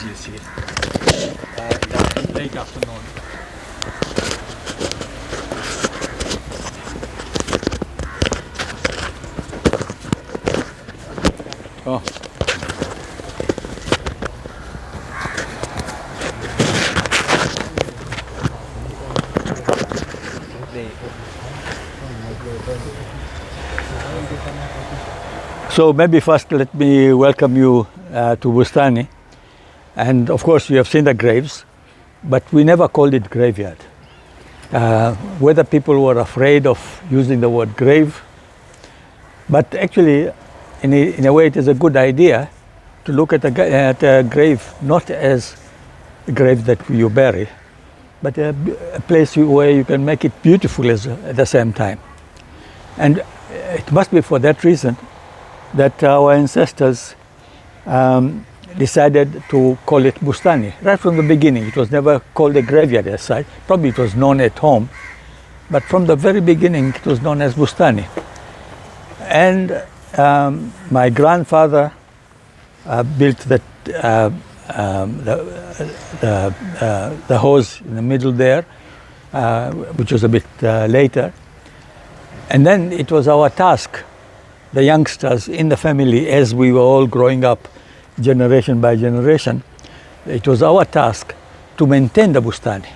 This year, in the late afternoon. Oh. So maybe first let me welcome you to Bustani. And of course you have seen the graves, but we never called it graveyard. Whether people were afraid of using the word grave, but actually in a way it is a good idea to look at a grave not as a grave that you bury, but a place where you can make it beautiful at the same time. And it must be for that reason that our ancestors decided to call it Bustani. Right from the beginning, it was never called a graveyard as such. Probably it was known at home, but from the very beginning it was known as Bustani. And my grandfather built the house in the middle there, which was a bit later. And then it was our task, the youngsters in the family, as we were all growing up, generation by generation, it was our task to maintain the Bustani.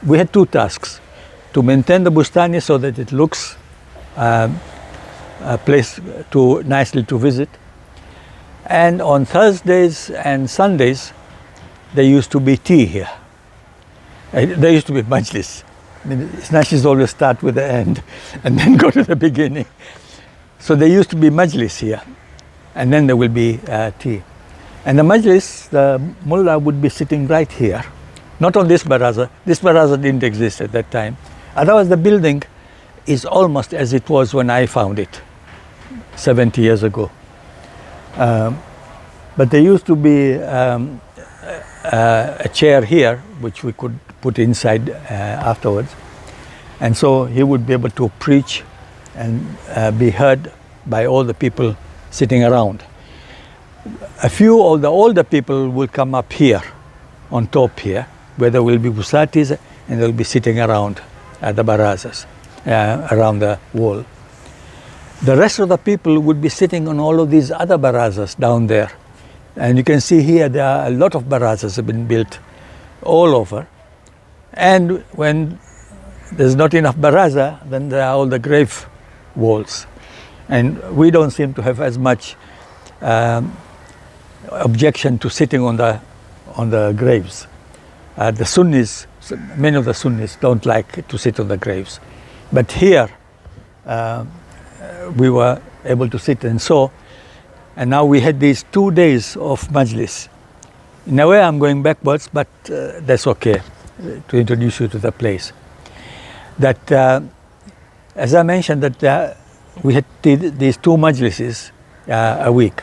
We had two tasks: to maintain the Bustani so that it looks a place nicely to visit. And on Thursdays and Sundays, there used to be tea here. There used to be majlis. I mean, snatches always start with the end and then go to the beginning. So there used to be majlis here. And then there will be tea. And the majlis, the mullah would be sitting right here, not on this baraza. This baraza didn't exist at that time. Otherwise, the building is almost as it was when I found it 70 years ago. But there used to be a chair here, which we could put inside afterwards. And so he would be able to preach and be heard by all the people sitting around. A few of the older people will come up here, on top here, where there will be busatis, and they'll be sitting around at the barazas, around the wall. The rest of the people would be sitting on all of these other barazas down there. And you can see here there are a lot of barazas have been built all over. And when there's not enough baraza, then there are all the grave walls. And we don't seem to have as much objection to sitting on the graves. The Sunnis, many of the Sunnis don't like to sit on the graves. But here, we were able to sit and so. And now we had these 2 days of majlis. In a way, I'm going backwards, but that's okay to introduce you to the place. That, as I mentioned, that we had these two majlises a week,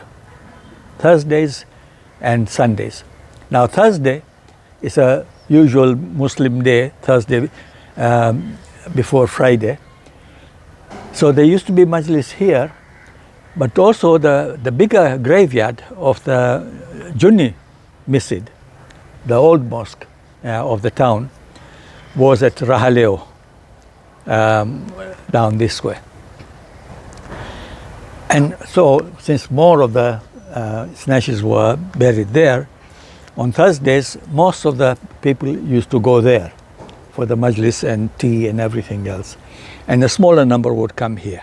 Thursdays and Sundays. Now Thursday is a usual Muslim day, Thursday before Friday. So there used to be majlis here, but also the bigger graveyard of the Junni Masjid, the old mosque of the town, was at Rahaleo, down this way. And so, since more of the snatches were buried there, on Thursdays, most of the people used to go there for the majlis and tea and everything else. And a smaller number would come here.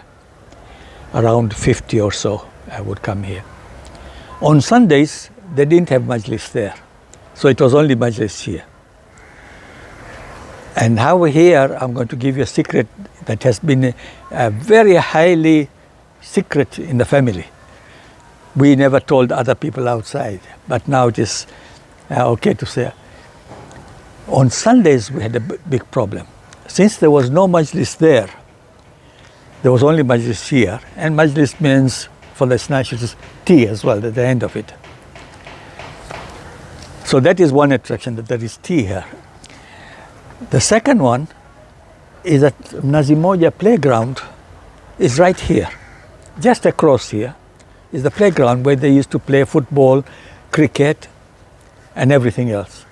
Around 50 or so would come here. On Sundays, they didn't have majlis there. So it was only majlis here. And how here, I'm going to give you a secret that has been very highly secret in the family. We never told other people outside, but now it is okay to say. On Sundays, we had a big problem. Since there was no majlis there was only majlis here, and majlis means for the snatches tea as well at the end of it. So that is one attraction, that there is tea here. The second one is that Nazimoja playground is right here. Just across here is the playground where they used to play football, cricket, and everything else.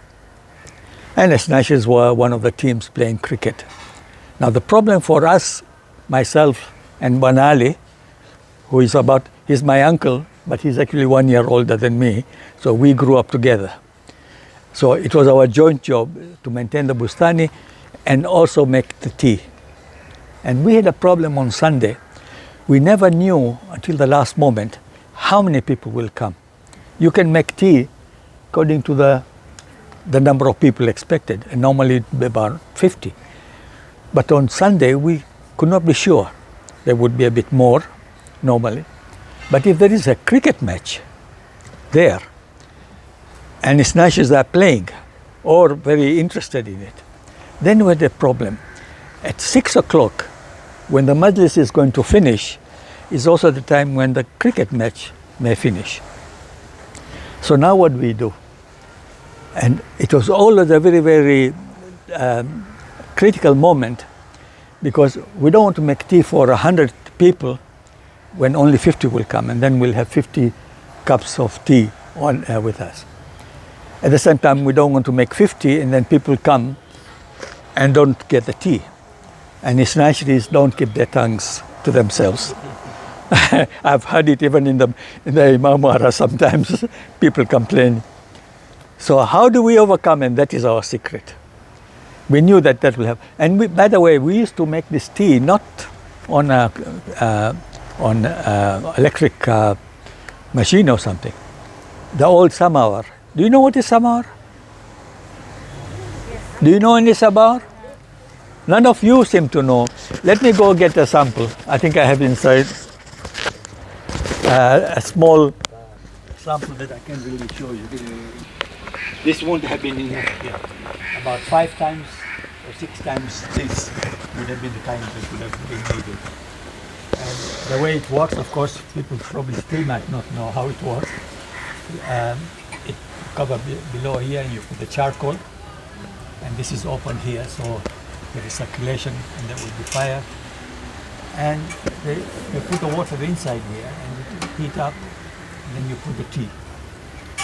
And the Snatchers were one of the teams playing cricket. Now the problem for us, myself and Banali, who is he's my uncle, but he's actually 1 year older than me, so we grew up together. So it was our joint job to maintain the Bustani and also make the tea. And we had a problem on Sunday. We never knew until the last moment how many people will come. You can make tea according to the number of people expected, and normally it'd be about 50. But on Sunday we could not be sure. There would be a bit more normally. But if there is a cricket match there, and the Snatchers are playing or very interested in it, then we had a problem. At 6 o'clock, when the Majlis is going to finish, is also the time when the cricket match may finish. So now what do we do? And it was always a very, very critical moment, because we don't want to make tea for 100 people when only 50 will come, and then we'll have 50 cups of tea with us. At the same time, we don't want to make 50 and then people come and don't get the tea. And the Snatchers don't keep their tongues to themselves. I've heard it even in the Imamara sometimes, people complain. So how do we overcome? And that is our secret. We knew that will happen. And by the way, we used to make this tea not on electric machine or something. The old samawar. Do you know what is samawar? Yes. Do you know any samawar? None of you seem to know. Let me go get a sample. I think I have inside a small sample that I can really show you. This won't have been in here. About 5 times or 6 times this would have been the time that would have been needed. And the way it works, of course, people probably still might not know how it works. It covers below here, and you put the charcoal, and this is open here, so there is circulation and there will be fire. And they put the water inside here and it heat up, and then you put the tea.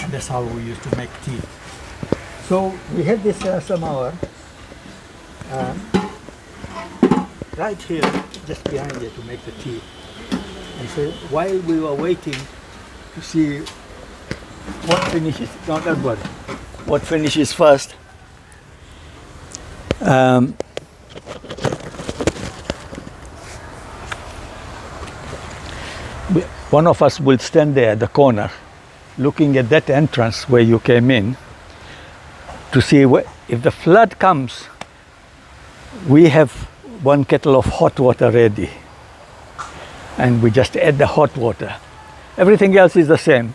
And that's how we used to make tea. So we had this samawar right here, just behind here, to make the tea. And so while we were waiting to see what finishes, not that one, what finishes first, one of us will stand there at the corner looking at that entrance where you came in to see if the flood comes, we have 1 kettle of hot water ready, and we just add the hot water. Everything else is the same,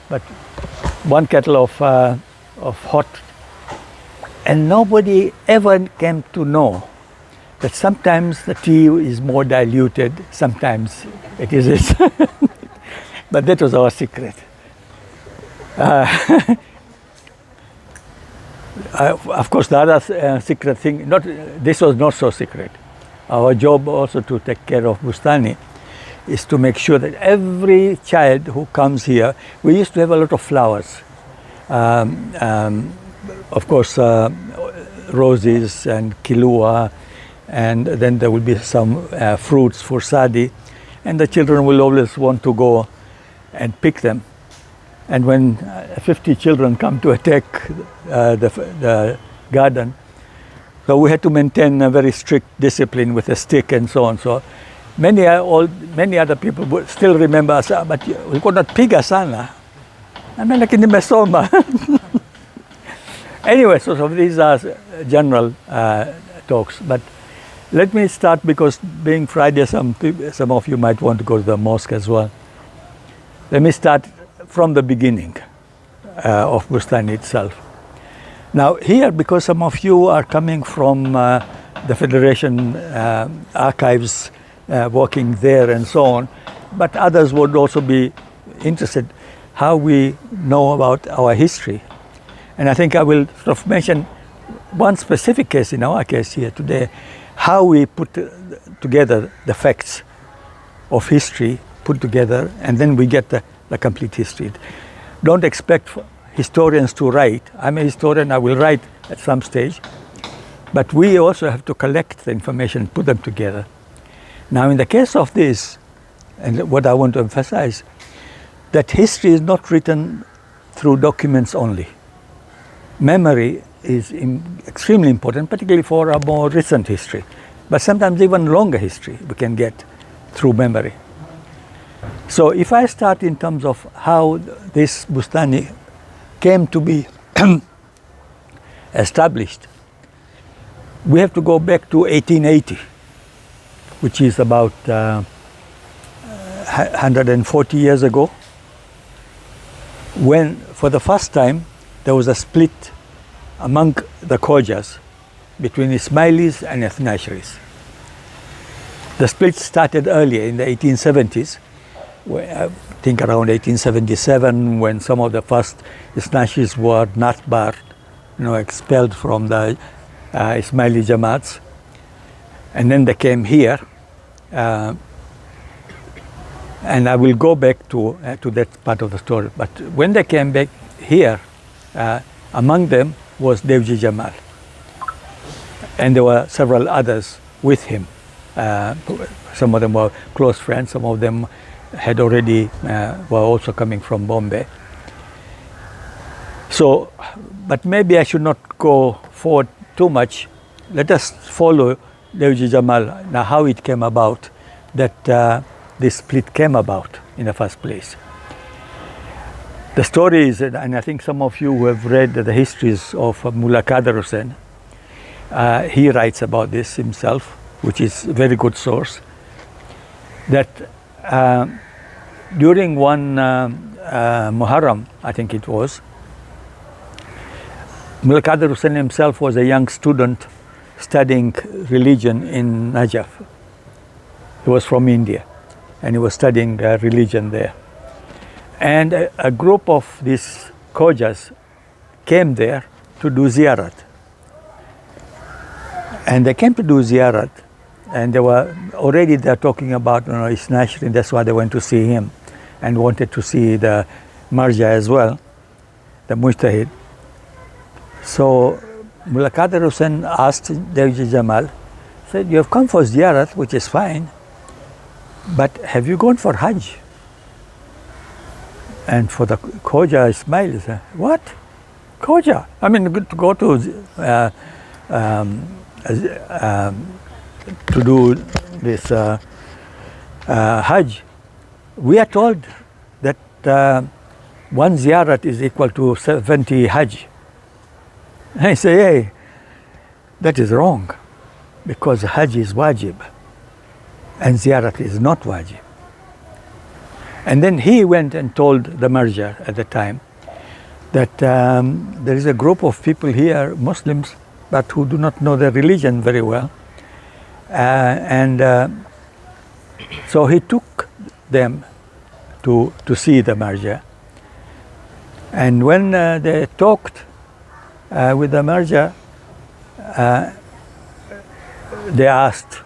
but 1 kettle of hot. And nobody ever came to know that sometimes the tea is more diluted, sometimes it isn't. But that was our secret. Of course, the other secret thing, this was not so secret. Our job also to take care of Bustani is to make sure that every child who comes here, we used to have a lot of flowers. Of course, roses and kilua, and then there will be some fruits for Sadi, and the children will always want to go and pick them. And when 50 children come to attack the garden, so we had to maintain a very strict discipline with a stick and so on. So many other people would still remember us, but we could not piga sana. I mean, like in the mesoma. Anyway, so these are general talks. But let me start, because being Friday, some of you might want to go to the mosque as well. Let me start from the beginning of Bustani itself. Now here, because some of you are coming from the Federation archives, working there and so on, but others would also be interested how we know about our history. And I think I will sort of mention one specific case in our case here today, how we put together the facts of history, put together, and then we get the complete history. Don't expect historians to write. I'm a historian, I will write at some stage. But we also have to collect the information, put them together. Now in the case of this, and what I want to emphasize, that history is not written through documents only. Memory is extremely important, particularly for a more recent history. But sometimes even longer history we can get through memory. So if I start in terms of how this Bustani came to be established, we have to go back to 1880, which is about 140 years ago, when for the first time there was a split among the Khojas between Ismailis and Ethnaisharis. The split started earlier in the 1870s, I think around 1877, when some of the first Ethnaisharis were not barred, expelled from the Ismaili Jamaats, and then they came here, and I will go back to that part of the story. But when they came back here, among them was Dewji Jamal, and there were several others with him. Some of them were close friends, some of them had already were also coming from Bombay. So, but maybe I should not go forward too much. Let us follow Dewji Jamal, now how it came about, that this split came about in the first place. The story is, and I think some of you who have read the histories of Mullah Qadar Hussain, he writes about this himself, which is a very good source, that during one Muharram, I think it was, Mullah Qadar Hussain himself was a young student studying religion in Najaf. He was from India and he was studying religion there. And a group of these Khojas came there to do ziyarat. And they came to do ziyarat, and they were already there talking about Isnashri, that's why they went to see him and wanted to see the Marja as well, the Mujtahid. So Mullah Qadar Hussain asked Dewji Jamal, said, you have come for ziyarat, which is fine, but have you gone for Hajj? And for the Khoja Ismail, he said, what? Khoja? I mean, to go to do this Hajj. We are told that one ziyarat is equal to 70 Hajj. And I say, hey, that is wrong, because Hajj is wajib and ziyarat is not wajib. And then he went and told the Marja at the time that there is a group of people here, Muslims, but who do not know their religion very well. So he took them to see the Marja. And when they talked with the Marja, they asked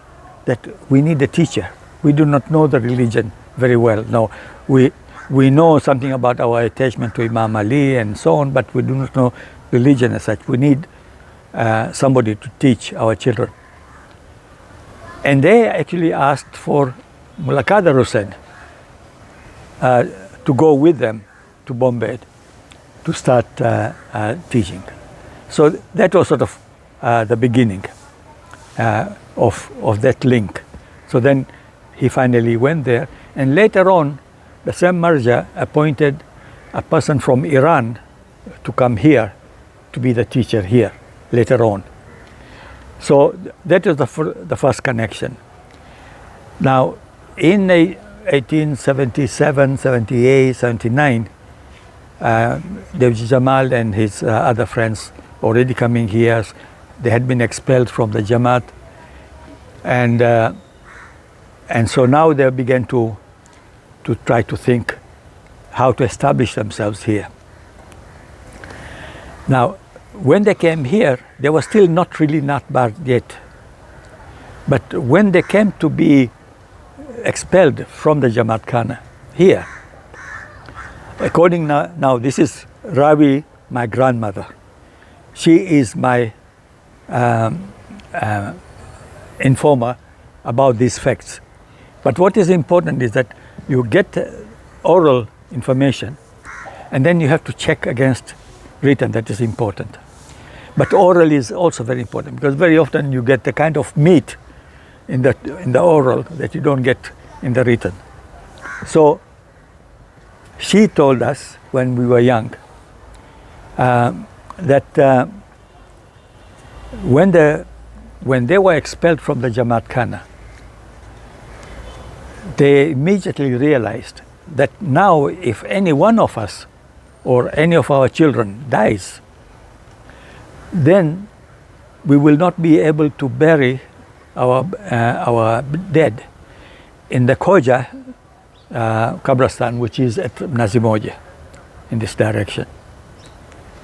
that we need a teacher. We do not know the religion very well. No, we know something about our attachment to Imam Ali and so on, but we do not know religion as such. We need somebody to teach our children. And they actually asked for Mullah Qadar Hussain to go with them to Bombay to start teaching. So that was sort of the beginning of that link. So then he finally went there, and later on the same Marja appointed a person from Iran to come here to be the teacher here later on. So that is the first connection. Now in 1877, 78, 79, Dewji Jamal and his other friends already coming here, they had been expelled from the Jamaat, and so now they began to try to think how to establish themselves here. Now, when they came here, they were still not really not barred yet. But when they came to be expelled from the Jamaat Khana here, according now this is Ravi, my grandmother. She is my informer about these facts. But what is important is that you get oral information and then you have to check against written. That is important. But oral is also very important because very often you get the kind of meat in the oral that you don't get in the written. So she told us when we were young that when they were expelled from the Jamaat Khana, they immediately realized that now if any one of us or any of our children dies, then we will not be able to bury our dead in the Khoja Kabristan, which is at Nazimoja, in this direction,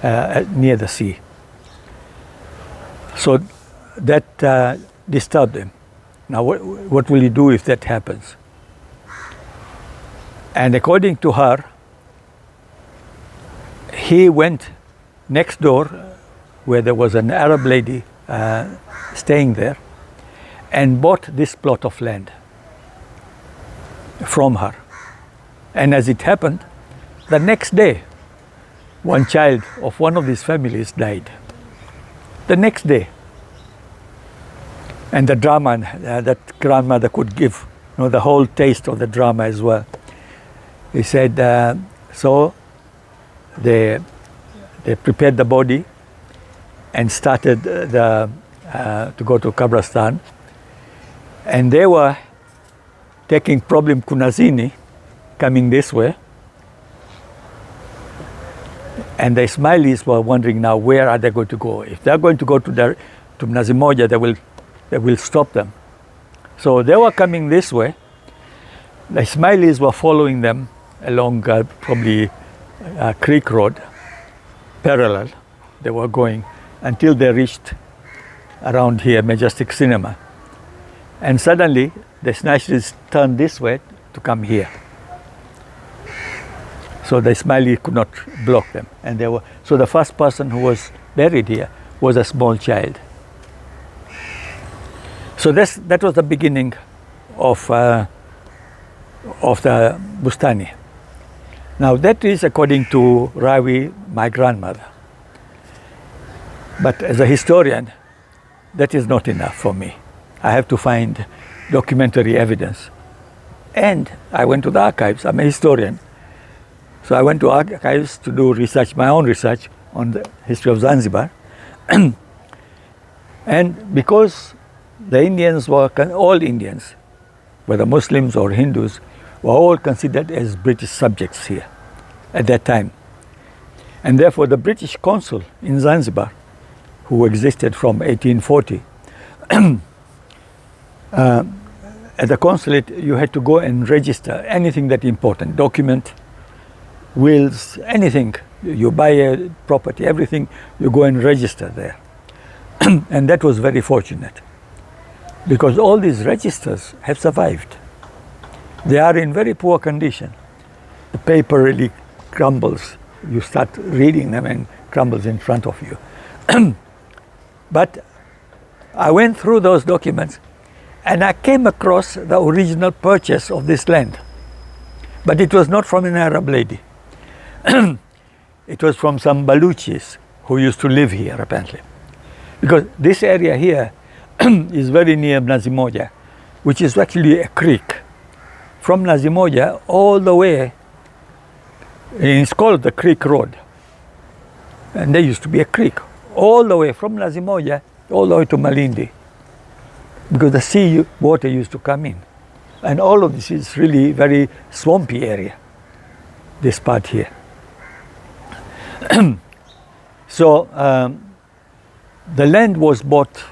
near the sea. So that disturbed him. Now what will you do if that happens? And according to her, he went next door where there was an Arab lady staying there and bought this plot of land from her. And as it happened, the next day, one child of one of these families died. The next day. And the drama that grandmother could give, the whole taste of the drama as well. He said, so they prepared the body and started to go to Kabristan. And they were taking problem Kunazini, coming this way. And the Ismailis were wondering now, where are they going to go? If they're going to go to Nazimoja, they will stop them. So they were coming this way. The Ismailis were following them along probably Creek Road, parallel. They were going until they reached around here, Majestic Cinema. And suddenly, the Ismailis turned this way to come here. So the Ismailis could not block them. And so the first person who was buried here was a small child. So that was the beginning of the Bustani. Now that is according to Ravi, my grandmother. But as a historian, that is not enough for me. I have to find documentary evidence. And I went to the archives. I'm a historian. So I went to archives to do research, my own research on the history of Zanzibar. And because the Indians were, all Indians, whether Muslims or Hindus, were all considered as British subjects here at that time. And therefore the British consul in Zanzibar, who existed from 1840, at the consulate you had to go and register anything that important, document, wills, anything. You buy a property, everything, you go and register there. And that was very fortunate, because all these registers have survived. They are in very poor condition. The paper really crumbles. You start reading them and crumbles in front of you. But I went through those documents and I came across the original purchase of this land. But it was not from an Arab lady. It was from some Baluchis who used to live here, apparently. Because this area here is very near Nazimoja, which is actually a creek. From Nazimoja all the way, it's called the Creek Road. And there used to be a creek all the way from Nazimoja all the way to Malindi, because the sea water used to come in. And all of this is really very swampy area, this part here. So the land was bought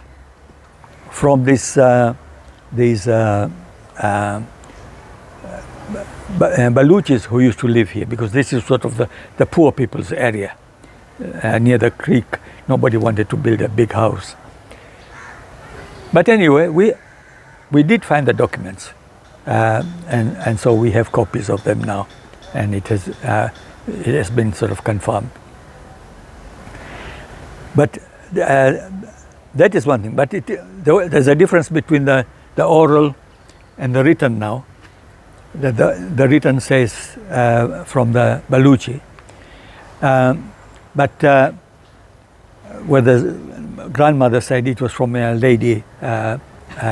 from these Baluchis who used to live here, because this is sort of the poor people's area. Near the creek, nobody wanted to build a big house. But anyway, we did find the documents, and so we have copies of them now, and it has it has been sort of confirmed. But that is one thing. But there's a difference between the oral and the written now. The written says from the Baluchi. But where the grandmother said it was from a lady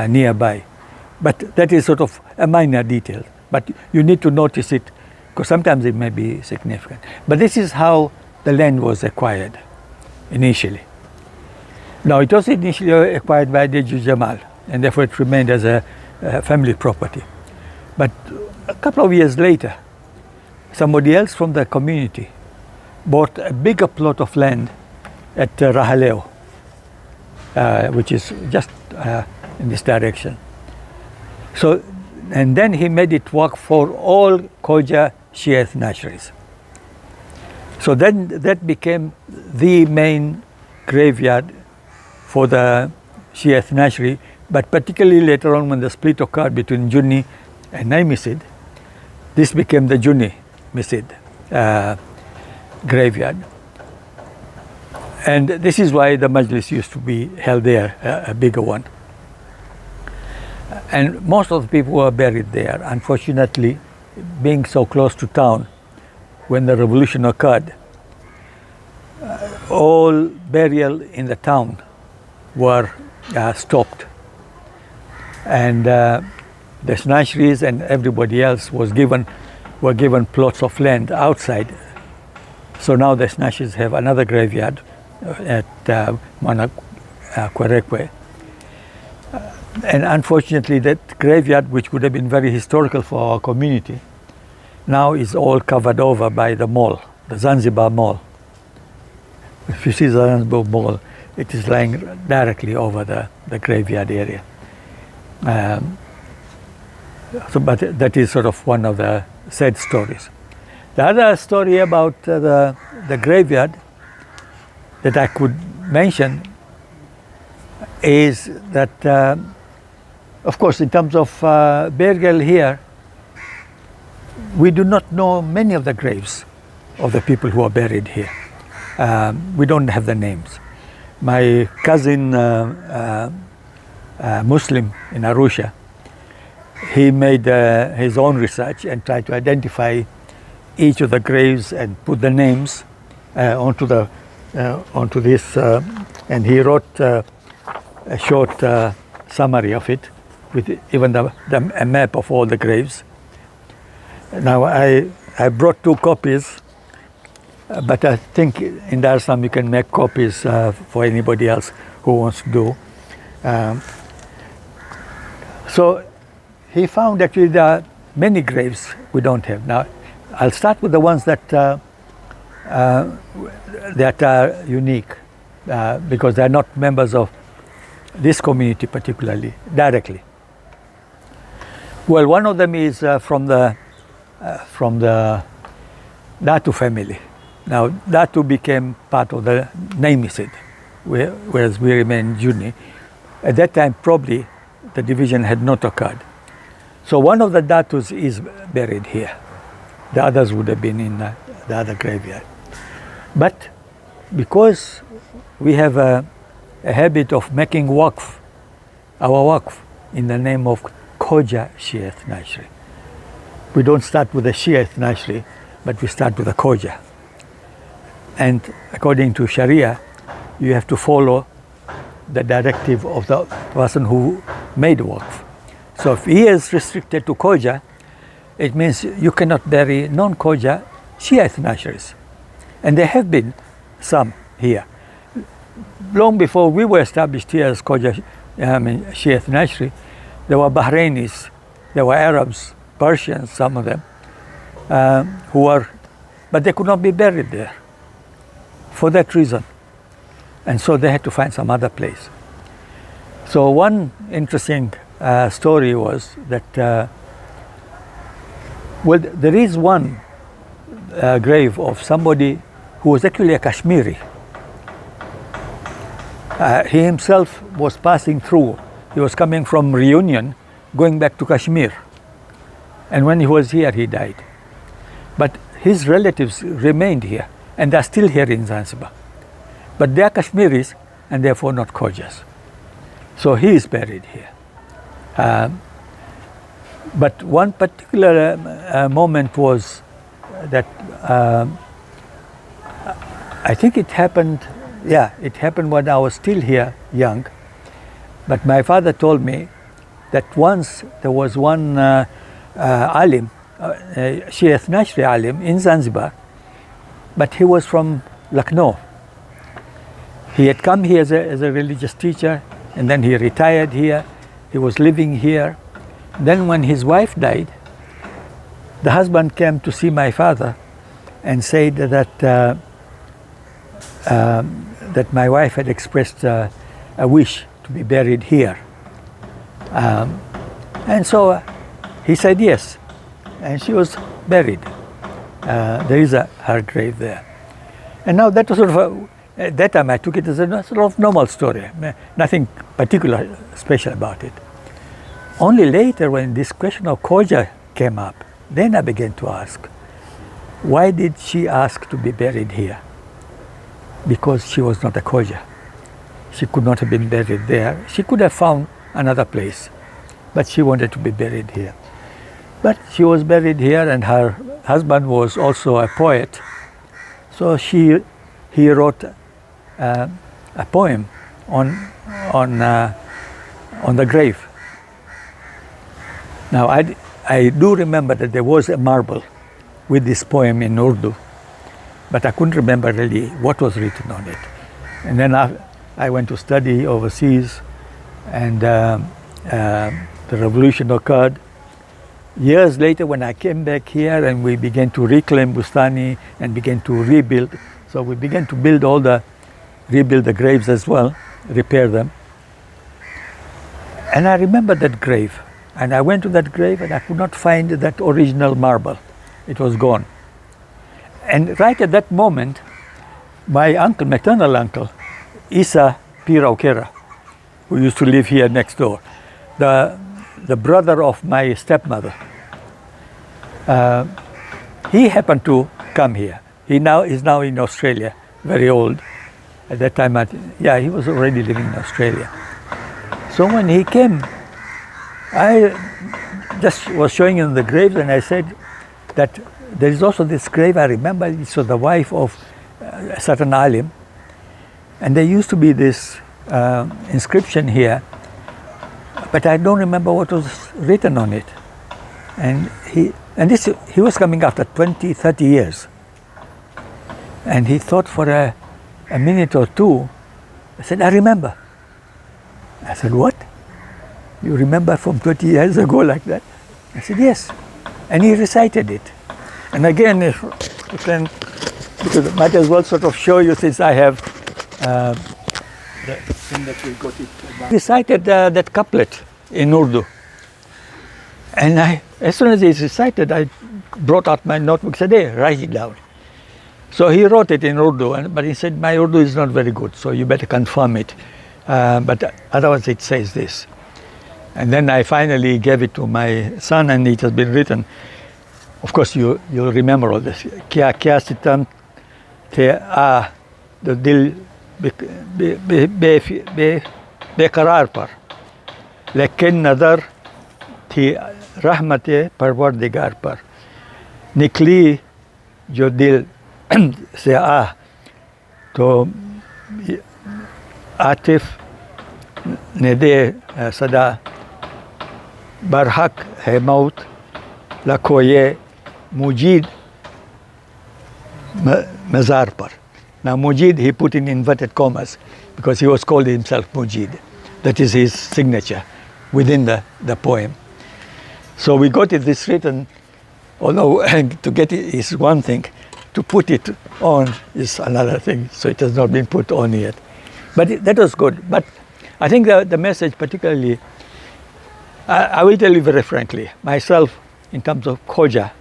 nearby. But that is sort of a minor detail. But you need to notice it because sometimes it may be significant. But this is how the land was acquired initially. Now it was initially acquired by Dewji Jamal, and therefore it remained as a family property. But a couple of years later, somebody else from the community bought a bigger plot of land at Rahaleo, which is just in this direction. So, and then he made it work for all Khoja Shia ethnaceries. So then that became the main graveyard for the Shia ethnacery, but particularly later on when the split occurred between Junni and Nai Misid, this became the Junni Misid graveyard. And this is why the Majlis used to be held there, a bigger one. And most of the people were buried there. Unfortunately, being so close to town, when the revolution occurred, all burial in the town were stopped. And the Snashris and everybody else were given plots of land outside. So now the Snashris have another graveyard at Kwerekwe. And unfortunately, that graveyard, which would have been very historical for our community, now is all covered over by the mall, the Zanzibar Mall. If you see the Zanzibar Mall, it is lying directly over the graveyard area. But that is sort of one of the sad stories. The other story about the graveyard that I could mention is that, of course, in terms of burial here, we do not know many of the graves of the people who are buried here. We don't have the names. My cousin, Muslim in Arusha, he made his own research and tried to identify each of the graves and put the names onto this, and he wrote a short summary of it with even a map of all the graves. Now I brought 2 copies, but I think in Dar es Salaam you can make copies for anybody else who wants to do. So he found actually there are many graves we don't have. Now I'll start with the ones that are unique because they are not members of this community particularly, directly. Well, one of them is from the Datu family. Now, Datu became part of the Nai Misid, whereas we remain Junni. At that time, probably the division had not occurred. So one of the Datus is buried here. The others would have been in the other graveyard. But because we have a habit of making waqf, our waqf, in the name of Khoja Shia ethnacery. We don't start with the Shia ethnacery, but we start with the Khoja. And according to Sharia, you have to follow the directive of the person who made waqf. So if he is restricted to Khoja, it means you cannot bury non-Khoja Shia ethnaceries. And there have been some here. Long before we were established here as Khoja Shia ethnacery, there were Bahrainis, there were Arabs, Persians, some of them, who were, but they could not be buried there for that reason. And so they had to find some other place. So one interesting story was that, well, there is one grave of somebody who was actually a Kashmiri. He himself was passing through. He was coming from Reunion, going back to Kashmir. And when he was here, he died. But his relatives remained here, and they're still here in Zanzibar. But they are Kashmiris, and therefore not Khojas. So he is buried here. But one particular moment was that I think it happened, it happened when I was still here, young. But my father told me that once there was one alim, Sheikh Nashri alim in Zanzibar, but he was from Lucknow. He had come here as a religious teacher, and then he retired here. He was living here. Then when his wife died, the husband came to see my father and said that that my wife had expressed a wish to be buried here. And so he said yes, and she was buried. There is her grave there. And now that was sort of at that time I took it as a sort of normal story, nothing particular special about it. Only later, when this question of Khoja came up, then I began to ask, why did she ask to be buried here? Because she was not a Khoja. She could not have been buried there. She could have found another place, but she wanted to be buried here. But she was buried here, and her husband was also a poet. So he wrote a poem on the grave. Now I do remember that there was a marble with this poem in Urdu, but I couldn't remember really what was written on it. And then I went to study overseas, and the revolution occurred. Years later, when I came back here and we began to reclaim Bustani and began to rebuild, so we began to rebuild the graves as well, repair them. And I remember that grave. And I went to that grave and I could not find that original marble. It was gone. And right at that moment, my uncle, maternal uncle, Isa Piraukera, who used to live here next door, the brother of my stepmother, he happened to come here. He is now in Australia, very old. At that time, he was already living in Australia. So when he came, I just was showing him the graves, and I said that there is also this grave. I remember it was the wife of a certain alim, and there used to be this inscription here, but I don't remember what was written on it. And he was coming after 20, 30 years, and he thought for a minute or two. I said, I remember. I said, what? You remember from 20 years ago like that? I said, yes. And he recited it. And again, if you can, because I might as well sort of show you, since I have the thing that we got it. He recited that couplet in Urdu. And as soon as he recited, I brought out my notebook and said, hey, write it down. So he wrote it in Urdu, but he said, my Urdu is not very good, so you better confirm it. But otherwise it says this. And then I finally gave it to my son, and it has been written. Of course, you'll remember all this. Kya kya sitam the the dil beqarar par, lekin nazar thi rahmat parwardigar par, nikli jo dil se to Atif ने दे सदा बरहक है मौत लखो ये मुजीद मज़ार पर. Now Mujid, he put in inverted commas because he was called himself Mujid. That is his signature within the poem. So we got this written, although to get it is one thing, to put it on is another thing. So it has not been put on yet. But that was good. But I think the message particularly, I will tell you very frankly, myself, in terms of Khoja,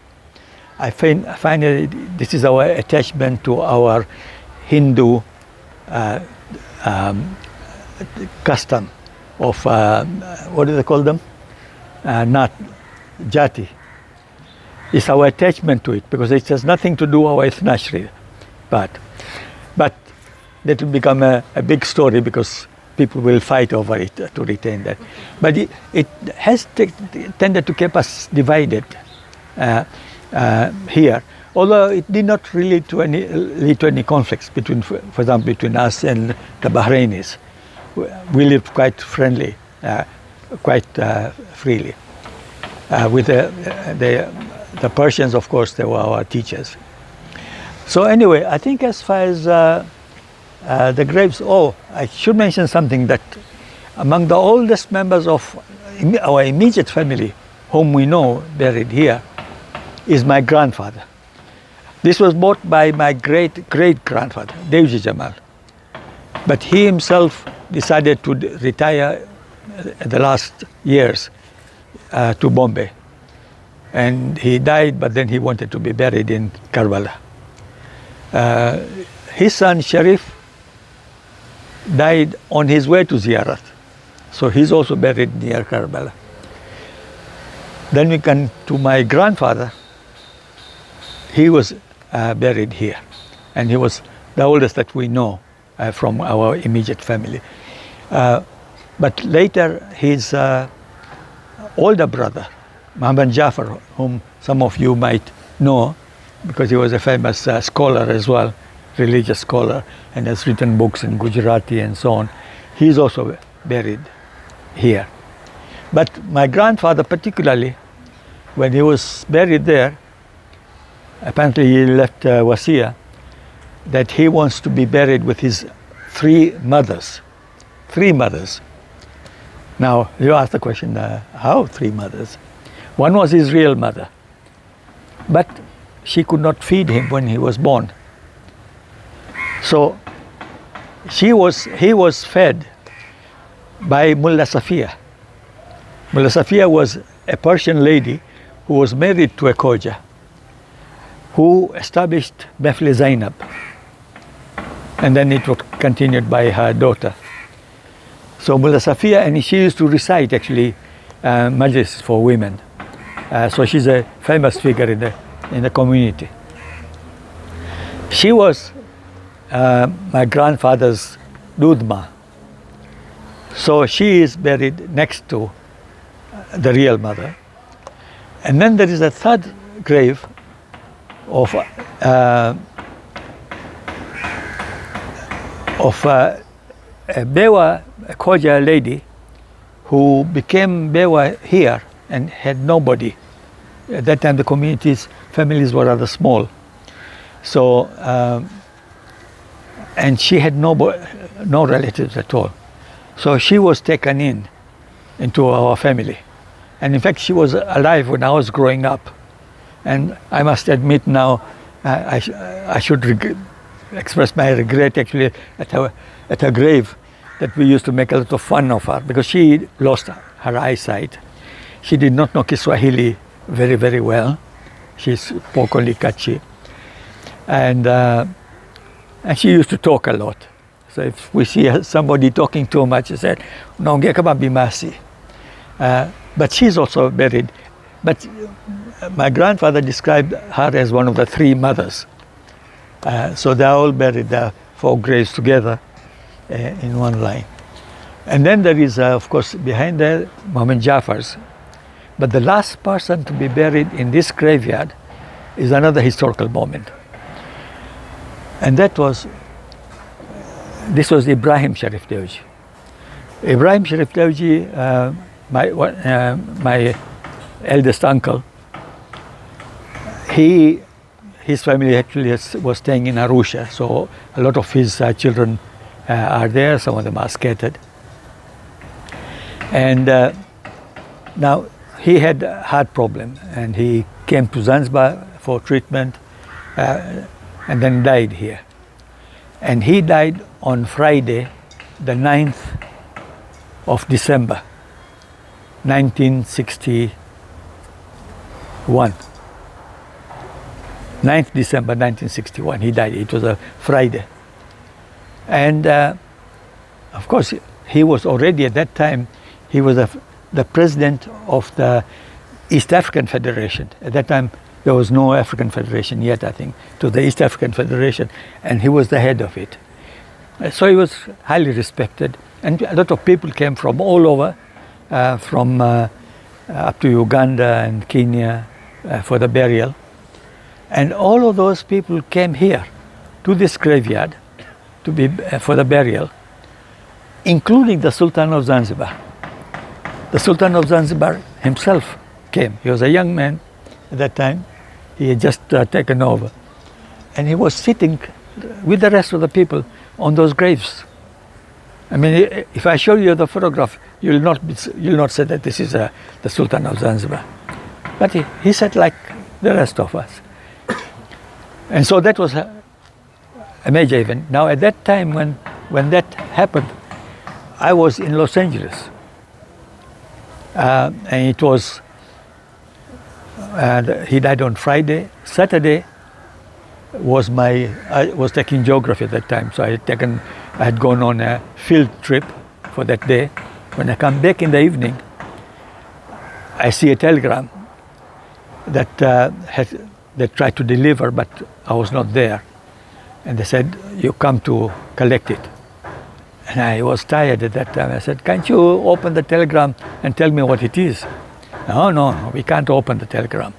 I find this is our attachment to our Hindu custom of, what do they call them? Not Jati. It's our attachment to it, because it has nothing to do with our ethnicity part. But that will become a big story, because people will fight over it to retain that. But it has tended to keep us divided here, although it did not really lead to any conflicts between, for example, between us and the Bahrainis. We lived quite friendly, quite freely. With the Persians, of course, they were our teachers. So anyway, I think as far as the graves, I should mention something, that among the oldest members of our immediate family, whom we know buried here, is my grandfather. This was bought by my great-great-grandfather, Dewji Jamal. But he himself decided to retire the last years to Bombay. And he died, but then he wanted to be buried in Karbala. His son, Sharif, died on his way to Ziyarat. So he's also buried near Karbala. Then we come to my grandfather. He was buried here, and he was the oldest that we know from our immediate family. But later, his older brother, Muhammad Jafar, whom some of you might know, because he was a famous scholar as well, religious scholar, and has written books in Gujarati and so on, he's also buried here. But my grandfather particularly, when he was buried there, apparently he left wasiya that he wants to be buried with his three mothers. Three mothers. Now, you ask the question, how three mothers? One was his real mother, but she could not feed him when he was born. So he was fed by Mullah Safiya. Mullah Safiya was a Persian lady who was married to a Khoja, who established Mehfil Zainab, and then it was continued by her daughter. So Mullah Safiya, and she used to recite actually majlis for women. So she's a famous figure in the community. She was my grandfather's Dudma. So she is buried next to the real mother. And then there is a third grave of a Bewa, a Khoja lady, who became Bewa here and had nobody. At that time, the families were rather small. So, and she had no relatives at all. So she was taken into our family. And in fact, she was alive when I was growing up. And I must admit now, I should express my regret actually at her grave, that we used to make a lot of fun of her, because she lost her eyesight. She did not know Kiswahili very, very well. She spoke only Kachi. And she used to talk a lot. So if we see somebody talking too much, she said, "Naongea kama Bimasi." But she's also buried. But my grandfather described her as one of the three mothers. So they're all buried, the four graves together in one line. And then there is, of course, behind there, Muhammad Jafar's. But the last person to be buried in this graveyard is another historical moment. And this was Ibrahim Sharif Dewji. Ibrahim Sharif Dewji, my eldest uncle, his family actually was staying in Arusha, so a lot of his children are there, some of them are scattered. And now he had a heart problem, and he came to Zanzibar for treatment and then died here. And he died on Friday, the 9th of December, 1961. 9th December 1961, he died. It was a Friday. And of course, he was already at that time, he was the president of the East African Federation. At that time, There was no African Federation yet, I think, to the East African Federation, and he was the head of it. So he was highly respected, and a lot of people came from all over, from up to Uganda and Kenya for the burial. And all of those people came here to this graveyard to be for the burial, including the Sultan of Zanzibar. The Sultan of Zanzibar himself came. He was a young man at that time. He had just taken over. And he was sitting with the rest of the people on those graves. I mean, if I show you the photograph, you'll not say that this is the Sultan of Zanzibar. But he sat like the rest of us. And so that was a major event. Now at that time when that happened, I was in Los Angeles. And it was, he died on Friday. Saturday I was taking geography at that time, so I had gone on a field trip for that day. When I come back in the evening, I see a telegram that they tried to deliver, but I was not there. And they said, you come to collect it. And I was tired at that time. I said, can't you open the telegram and tell me what it is? No, we can't open the telegram.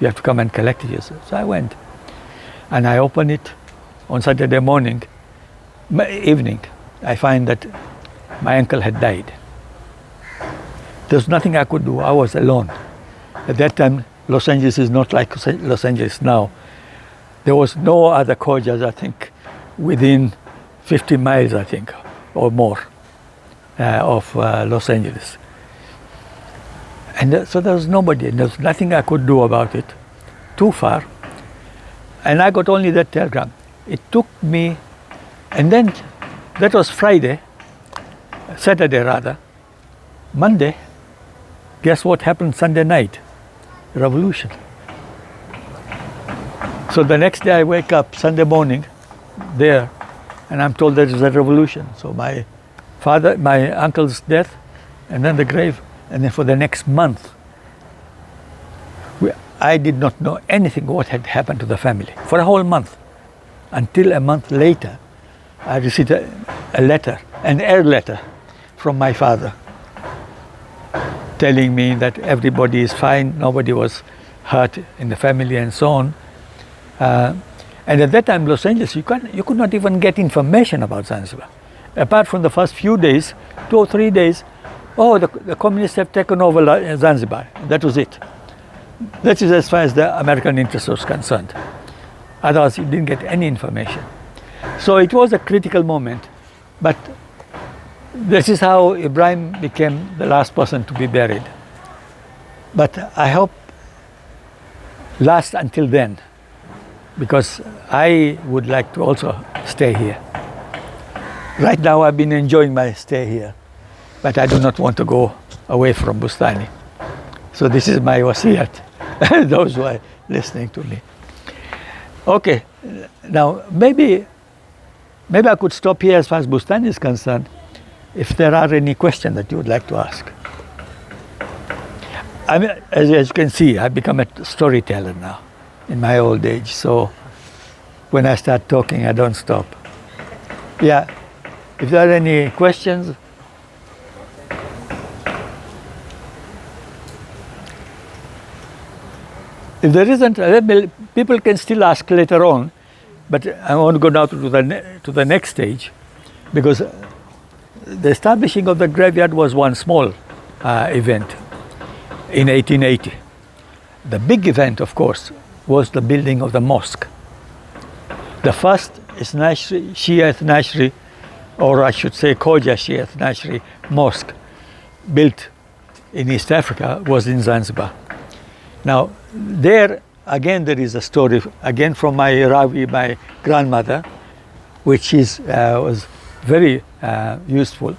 You have to come and collect it yourself. So I went. And I opened it on Saturday evening. I find that my uncle had died. There's nothing I could do. I was alone. At that time, Los Angeles is not like Los Angeles now. There was no other Khojas, I think, within 50 miles, I think, or more of Los Angeles. And so there was nobody, and there was nothing I could do about it, too far. And I got only that telegram. It took me, and then that was Saturday rather. Monday, guess what happened Sunday night? Revolution. So the next day I wake up Sunday morning there, and I'm told there is a revolution. So my uncle's death, and then the grave, and then for the next month, I did not know anything what had happened to the family for a whole month, until a month later, I received a letter, an air letter from my father, telling me that everybody is fine, nobody was hurt in the family and so on. And at that time, Los Angeles, you could not even get information about Zanzibar. Apart from the first few days, 2 or 3 days, the communists have taken over Zanzibar. That was it. That is as far as the American interest was concerned. Otherwise, you didn't get any information. So it was a critical moment. But this is how Ibrahim became the last person to be buried. But I hope last until then, because I would like to also stay here. Right now I've been enjoying my stay here, but I do not want to go away from Bustani. So this is my wasiyat, those who are listening to me. Okay, now maybe I could stop here as far as Bustani is concerned, if there are any questions that you would like to ask. I mean, as you can see, I've become a storyteller now in my old age. So when I start talking, I don't stop. Yeah, if there are any questions. If there isn't, people can still ask later on, but I want to go now to the next stage, because the establishing of the graveyard was one small event in 1880. The big event, of course, was the building of the mosque. The first Shia Nashri, or I should say Khoja Shia Nashri mosque, built in East Africa was in Zanzibar. Now, there again there is a story, again from my Ravi, my grandmother, which was very useful,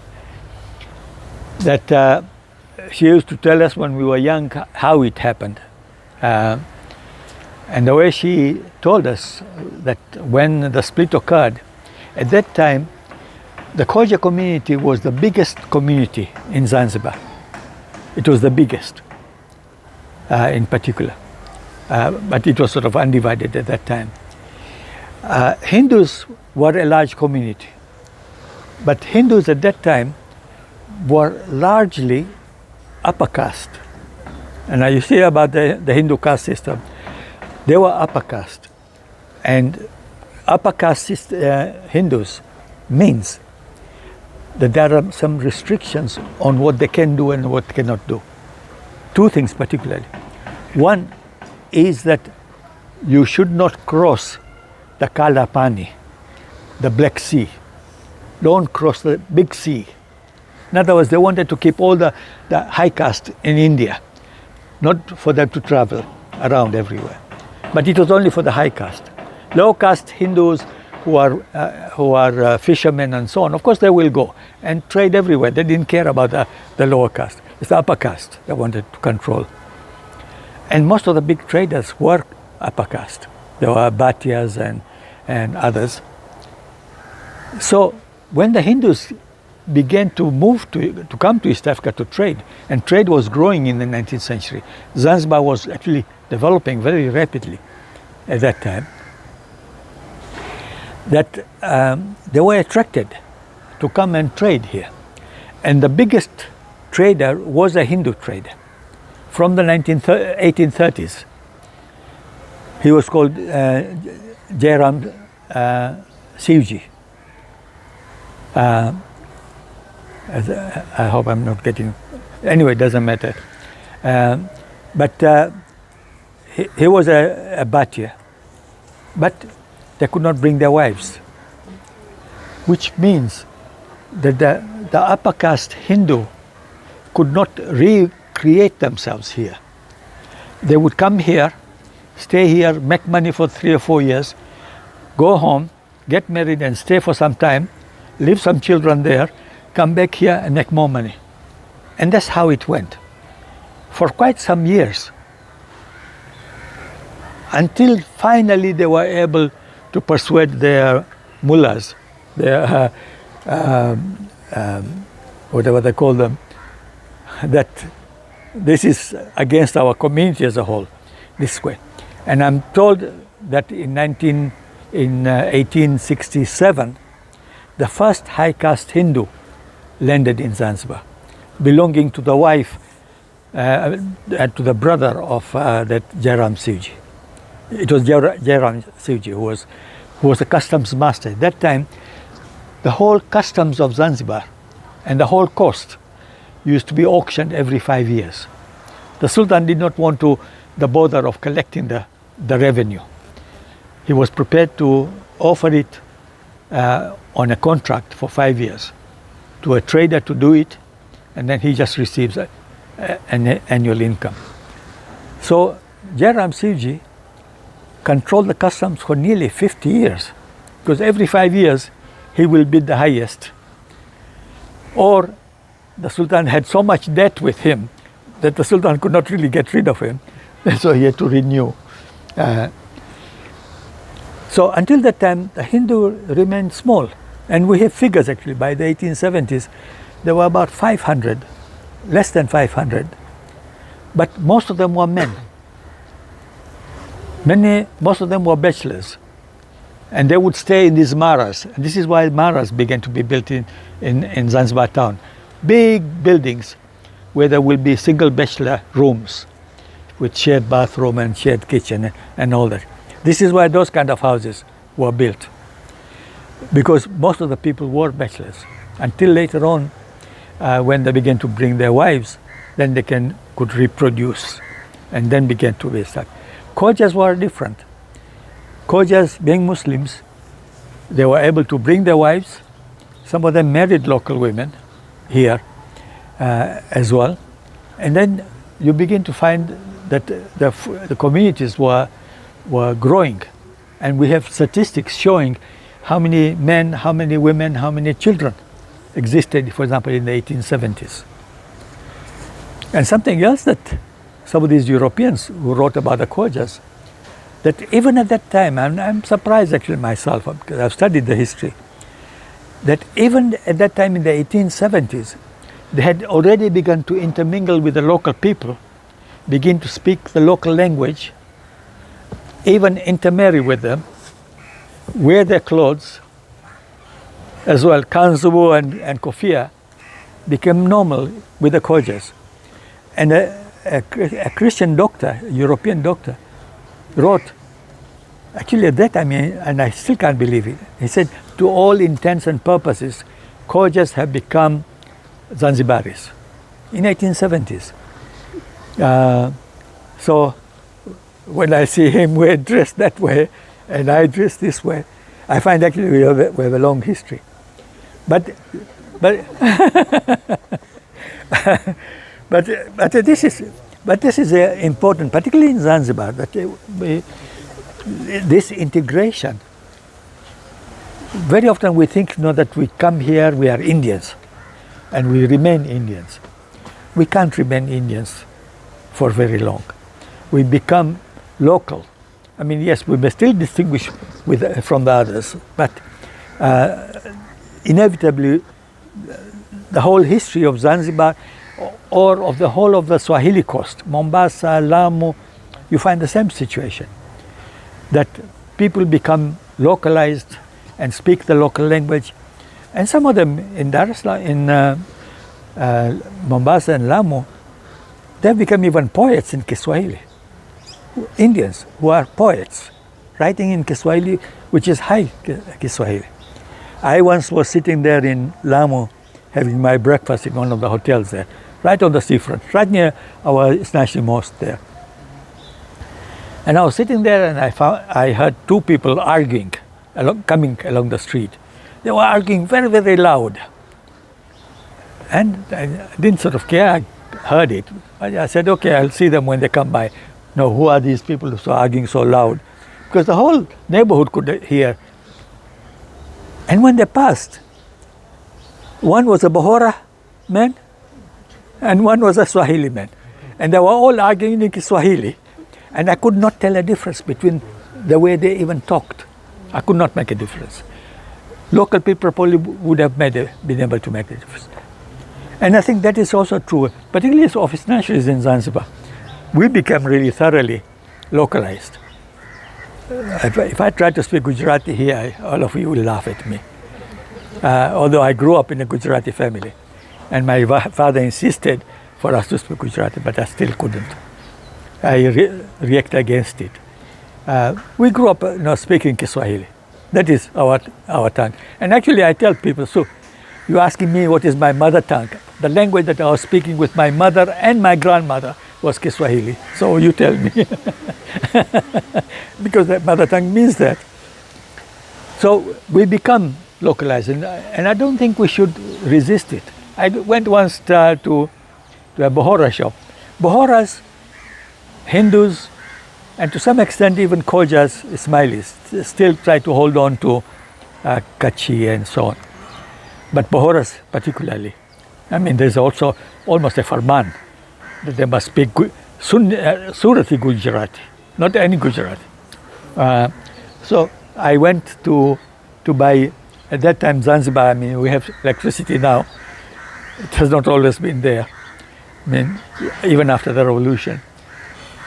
that she used to tell us when we were young how it happened. And the way she told us that when the split occurred, at that time, the Khoja community was the biggest community in Zanzibar. It was the biggest in particular. but it was sort of undivided at that time. Hindus were a large community, but Hindus at that time were largely upper caste. And now you see about the Hindu caste system, they were upper caste. And upper caste Hindus means that there are some restrictions on what they can do and what they cannot do. Two things particularly. One is that you should not cross the Kala Pani, the Black Sea. Don't cross the big sea. In other words, they wanted to keep all the high caste in India, not for them to travel around everywhere. But it was only for the high caste. Low caste Hindus who are fishermen and so on, of course they will go and trade everywhere. They didn't care about the lower caste. It's the upper caste they wanted to control. And most of the big traders were upper caste. There were Bhatiyas and others. So when the Hindus began to move to come to East Africa to trade, and trade was growing in the 19th century, Zanzibar was actually developing very rapidly at that time, that they were attracted to come and trade here. And the biggest trader was a Hindu trader from the 1830s. He was called Jairam Sivji. I hope I'm not getting... Anyway, it doesn't matter. But he was a Bhattiya. But they could not bring their wives, which means that the upper caste Hindu could not recreate themselves here. They would come here, stay here, make money for 3 or 4 years, go home, get married and stay for some time, leave some children there, come back here and make more money. And that's how it went for quite some years, until finally they were able to persuade their mullahs, their whatever they call them, that this is against our community as a whole, this way. And I'm told that in 1867, the first high caste Hindu landed in Zanzibar, belonging to the wife and to the brother of that Jairam Sivji. It was Jairam Sivji who was a customs master. At that time, the whole customs of Zanzibar and the whole coast used to be auctioned every 5 years. The Sultan did not want the bother of collecting the revenue. He was prepared to offer it on a contract for 5 years to a trader to do it, and then he just receives an annual income. So Jairam Sivji controlled the customs for nearly 50 years, because every 5 years he will bid the highest. Or the Sultan had so much debt with him that the Sultan could not really get rid of him, so he had to renew. So until that time, the Hindu remained small. And we have figures actually, by the 1870s, there were about 500, less than 500, but most of them were men. Most of them were bachelors, and they would stay in these maras. And this is why maras began to be built in Zanzibar town. Big buildings where there will be single bachelor rooms with shared bathroom and shared kitchen and all that. This is why those kind of houses were built, because most of the people were bachelors. Until later on, when they began to bring their wives, then they could reproduce and then began to be stuck. Khojas were different. Khojas, being Muslims, they were able to bring their wives. Some of them married local women here as well. And then you begin to find that the communities were growing. And we have statistics showing how many men, how many women, how many children existed, for example, in the 1870s. And something else that some of these Europeans who wrote about the Khojas, that even at that time, and I'm surprised actually myself, because I've studied the history, that even at that time in the 1870s, they had already begun to intermingle with the local people, begin to speak the local language, even intermarry with them, wear their clothes as well. Kanzu and kofia became normal with the Khojas. And a Christian doctor, European doctor, wrote, actually at that time, and I still can't believe it, he said, to all intents and purposes, Khojas have become Zanzibaris in 1870s. So when I see him dressed that way and I dress this way, I find actually we have a long history. But this is important, particularly in Zanzibar, that this integration. Very often we think, that we come here, we are Indians, and we remain Indians. We can't remain Indians for very long. We become local. I mean, yes, we may still distinguish from the others, but inevitably, the whole history of Zanzibar, or of the whole of the Swahili coast, Mombasa, Lamu, you find the same situation, that people become localized and speak the local language. And some of them in Dar es Salaam, in Mombasa and Lamu, they've become even poets in Kiswahili. Indians who are poets, writing in Kiswahili, which is high Kiswahili. I once was sitting there in Lamu having my breakfast in one of the hotels there, right on the seafront, right near our National Mosque there. And I was sitting there and I heard two people arguing, coming along the street. They were arguing very, very loud. And I didn't sort of care, I heard it. I said, okay, I'll see them when they come by. No, who are these people who are arguing so loud? Because the whole neighborhood could hear. And when they passed, one was a Bohora man and one was a Swahili man. And they were all arguing in Kiswahili. And I could not tell a difference between the way they even talked. I could not make a difference. Local people probably would have been able to make a difference. And I think that is also true, particularly as office nationals in Zanzibar. We became really thoroughly localized. If I try to speak Gujarati here, all of you will laugh at me. Although I grew up in a Gujarati family, and my father insisted for us to speak Gujarati, but I still couldn't. I react against it. We grew up speaking Kiswahili. That is our tongue. And actually I tell people, so you're asking me what is my mother tongue. The language that I was speaking with my mother and my grandmother was Kiswahili. So you tell me. Because that mother tongue means that. So we become localized, and I don't think we should resist it. I went once to a Bohora shop. Bohoras, Hindus, and to some extent even Khojas, Ismailis, still try to hold on to Kachi and so on. But Bohoras particularly. I mean, there's also almost a farman that they must speak Surati Gujarati, not any Gujarati. So I went to buy, at that time Zanzibar, I mean, we have electricity now. It has not always been there. I mean, even after the revolution.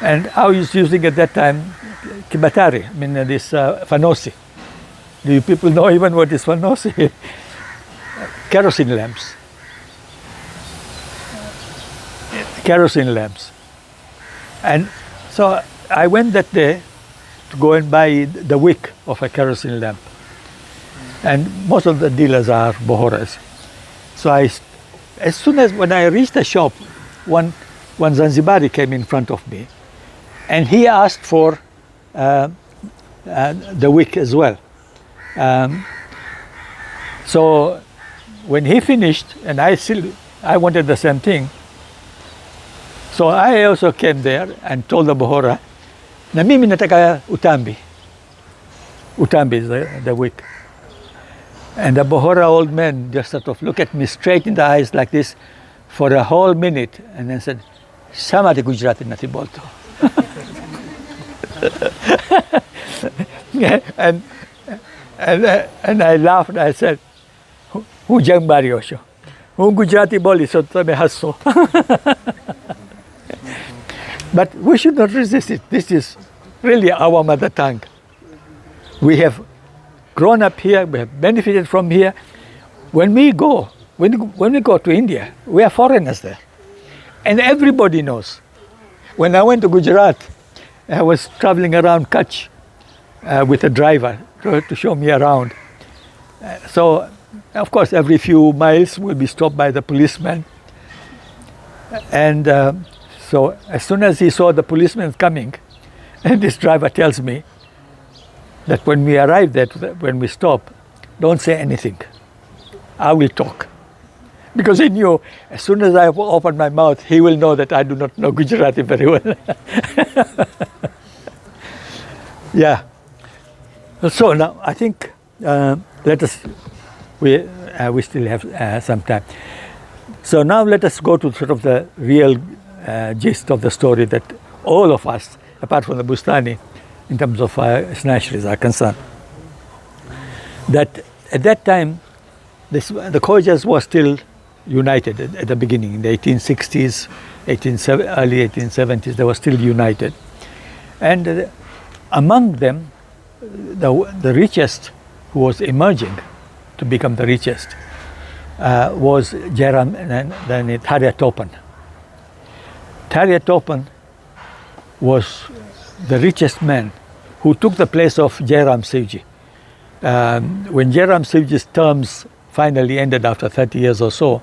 And I was using at that time kibatari, I mean this fanosi. Do you people know even what is fanosi? Kerosene lamps. Kerosene lamps. And so I went that day to go and buy the wick of a kerosene lamp. And most of the dealers are Bohoras. So as soon as when I reached the shop, one Zanzibari came in front of me, and he asked for the wick as well. So when he finished, and I wanted the same thing, so I also came there and told the Bohora, na mimi nataka utambi. Utambi is the wick. And the Bohora old man just sort of looked at me straight in the eyes like this for a whole minute, and then said, "Samati Gujarati nati bolto." and I laughed. I said, "Hu jambari osho. Hu Gujarati boli so tame hasso." But we should not resist it. This is really our mother tongue. We have grown up here, we have benefited from here. When we go to India, we are foreigners there. And everybody knows. When I went to Gujarat, I was traveling around Kutch with a driver to show me around. So, of course, every few miles we'll be stopped by the policeman. And so as soon as he saw the policeman coming, and this driver tells me that when we arrive there, when we stop, don't say anything. I will talk. Because he knew as soon as I open my mouth, he will know that I do not know Gujarati very well. Yeah. So now I think we still have some time. So now let us go to sort of the real gist of the story that all of us, apart from the Bustani, in terms of Snatcheries are concerned. That at that time, the Khojas were still united at the beginning, in the 1860s, early 1870s, they were still united. And among them, the richest, who was emerging to become the richest, was Jairam and then Tharya Topan. Tharya Topan was the richest man who took the place of Jairam Shivji. When Jairam Shivji's terms finally ended after 30 years or so,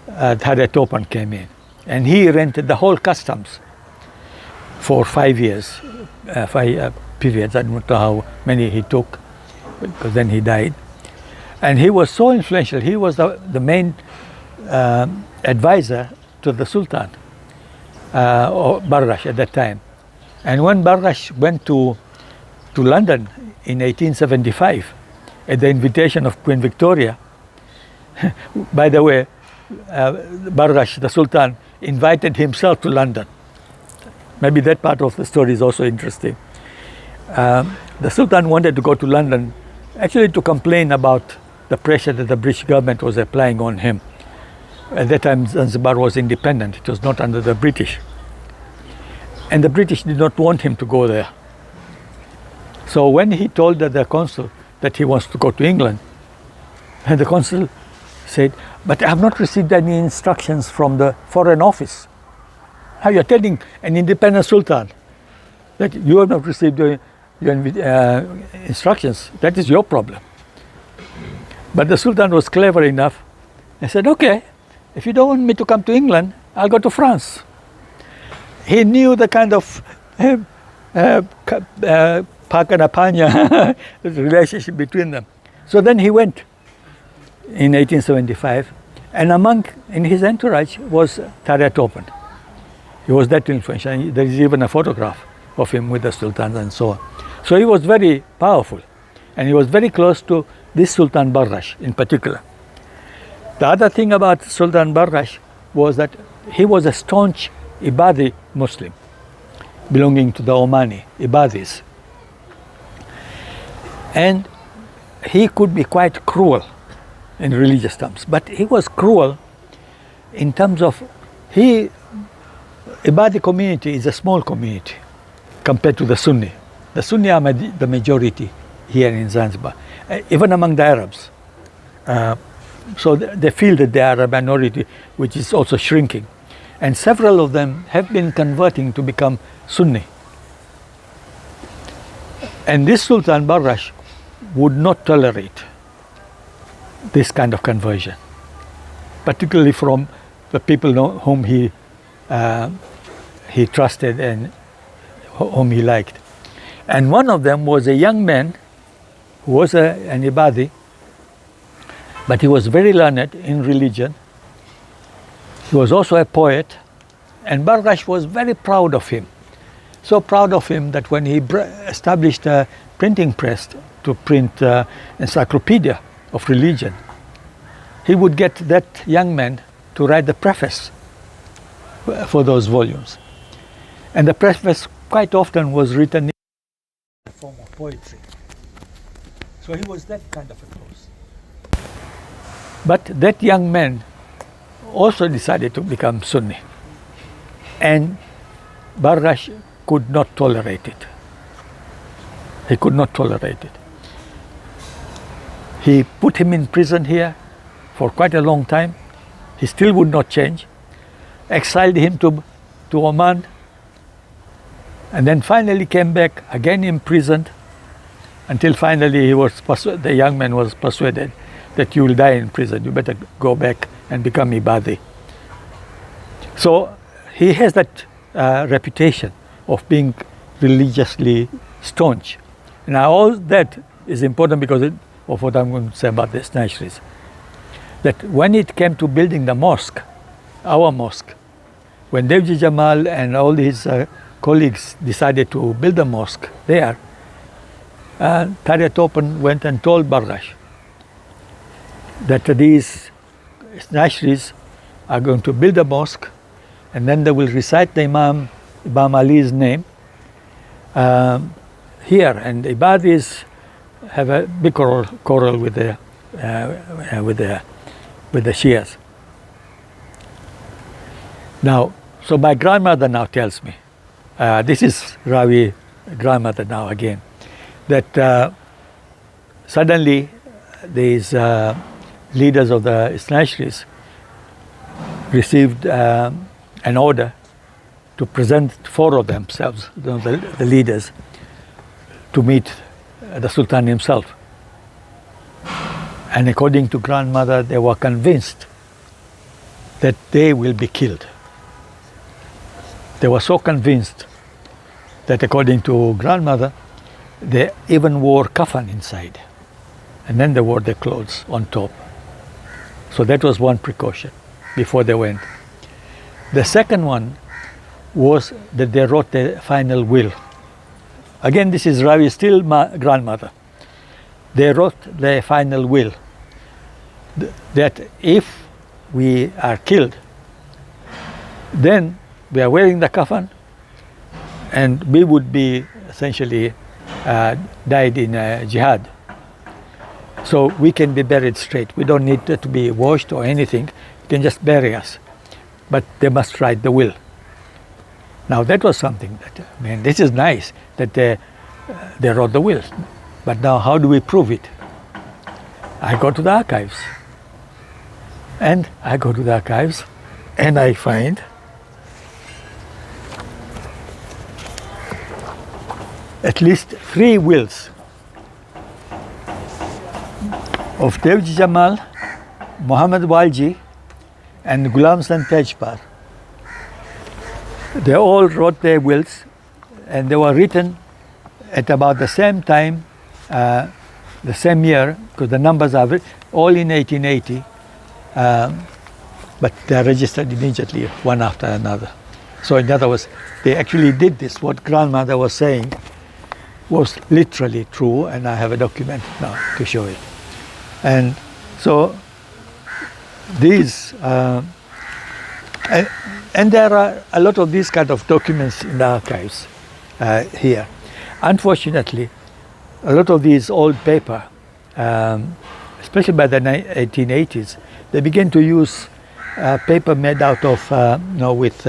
Tharya Topan came in. And he rented the whole customs for 5 years, 5 periods. I don't know how many he took, because then he died. And he was so influential. He was the main advisor to the Sultan, or Barrash at that time. And when Barrash went to London in 1875, at the invitation of Queen Victoria, by the way, Barrash, the Sultan, invited himself to London. Maybe that part of the story is also interesting. The Sultan wanted to go to London actually to complain about the pressure that the British government was applying on him. At that time, Zanzibar was independent. It was not under the British. And the British did not want him to go there. So when he told the consul that he wants to go to England, and the consul said, "But I have not received any instructions from the Foreign Office." How you're telling an independent sultan that you have not received your instructions? That is your problem. But the Sultan was clever enough and said, "Okay, if you don't want me to come to England, I'll go to France." He knew the kind of Pakanapanya relationship between them. So then he went in 1875, and in his entourage was Tharya Topan. He was that influential. There is even a photograph of him with the sultans and so on. So he was very powerful, and he was very close to this Sultan Barrash in particular. The other thing about Sultan Barrash was that he was a staunch Ibadi Muslim, belonging to the Omani Ibadis. And he could be quite cruel in religious terms, but he was cruel in terms of Ibadi community is a small community compared to the Sunni. The Sunni are the majority here in Zanzibar, even among the Arabs. So they feel that they are a minority, which is also shrinking. And several of them have been converting to become Sunni. And this Sultan Barrash would not tolerate this kind of conversion, particularly from the people whom he trusted and whom he liked. And one of them was a young man who was an Ibadi, but he was very learned in religion. He was also a poet, and Barrash was very proud of him. So proud of him that when he established a printing press to print encyclopedia of religion, he would get that young man to write the preface for those volumes. And the preface quite often was written in the form of poetry. So he was that kind of a close. But that young man also decided to become Sunni. And Barrash could not tolerate it. He could not tolerate it. He put him in prison here for quite a long time. He still would not change. Exiled him to Oman, and then finally came back, again imprisoned, until finally the young man was persuaded that you will die in prison, you better go back and become Ibadi. So he has that reputation of being religiously staunch. Now all that is important because of what I'm going to say about the Snashris. That when it came to building the mosque, our mosque, when Dewji Jamal and all his colleagues decided to build a mosque there, Tariq Topan went and told Barghash that these Snashris are going to build a mosque, and then they will recite the Imam Ali's name here, and the Ibadis have a big quarrel with the Shias. Now, so my grandmother now tells me, this is Ravi grandmother now again, that suddenly these leaders of the Snashris received an order to present 4 of themselves, the leaders, to meet the Sultan himself. And according to grandmother, they were convinced that they will be killed. They were so convinced that according to grandmother, they even wore kafan inside. And then they wore their clothes on top. So that was one precaution before they went. The second one was that they wrote the final will. Again, this is Ravi's still grandmother. They wrote the final will that if we are killed, then we are wearing the kafan and we would be essentially died in jihad. So we can be buried straight. We don't need to be washed or anything. You can just bury us. But they must write the will. Now that was something that, I mean, this is nice that they wrote the will. But now how do we prove it? I go to the archives. And I go to the archives and I find at least 3 wills of Dewji Jamal, Muhammad Walji, and Ghulam San Tejpar. They all wrote their wills, and they were written at about the same time, the same year, because the numbers are all in 1880, but they are registered immediately, one after another. So in other words, they actually did this. What grandmother was saying was literally true, and I have a document now to show it. And so these, and there are a lot of these kind of documents in the archives here. Unfortunately, a lot of these old paper, especially by the 1880s, they began to use paper made out of, with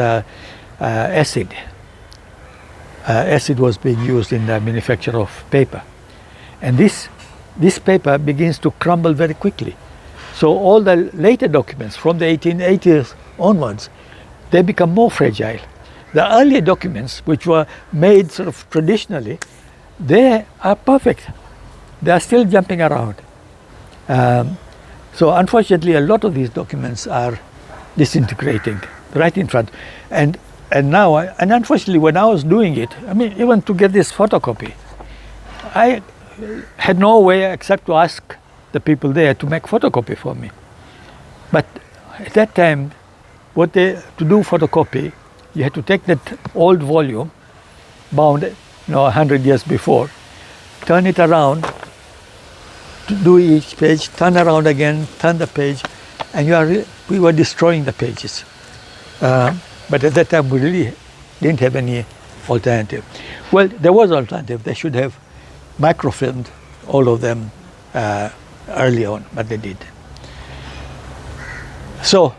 acid. Acid was being used in the manufacture of paper. And this paper begins to crumble very quickly. So all the later documents from the 1880s onwards, they become more fragile. The earlier documents, which were made sort of traditionally, they are perfect. They are still jumping around. So unfortunately, a lot of these documents are disintegrating right in front. And now, and unfortunately, when I was doing it, I mean, even to get this photocopy, I had no way except to ask the people there to make photocopy for me. But at that time, to do photocopy, you had to take that old volume, bound 100 years before, turn it around, to do each page, turn around again, turn the page, and we were destroying the pages. But at that time, we really didn't have any alternative. Well, there was alternative. They should have microfilmed all of them early on, but they did. So,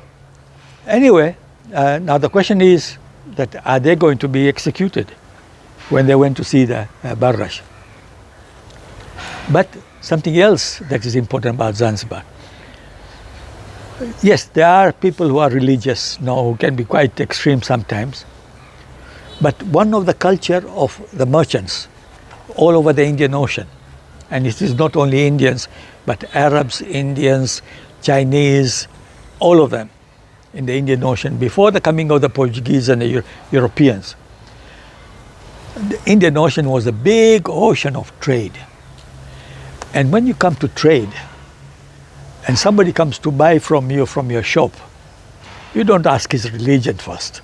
anyway, now the question is that are they going to be executed when they went to see the Barghash? But something else that is important about Zanzibar. Yes, there are people who are religious now who can be quite extreme sometimes. But one of the culture of the merchants all over the Indian Ocean, and it is not only Indians, but Arabs, Indians, Chinese, all of them in the Indian Ocean before the coming of the Portuguese and the Europeans. The Indian Ocean was a big ocean of trade. And when you come to trade, and somebody comes to buy from you from your shop, you don't ask his religion first,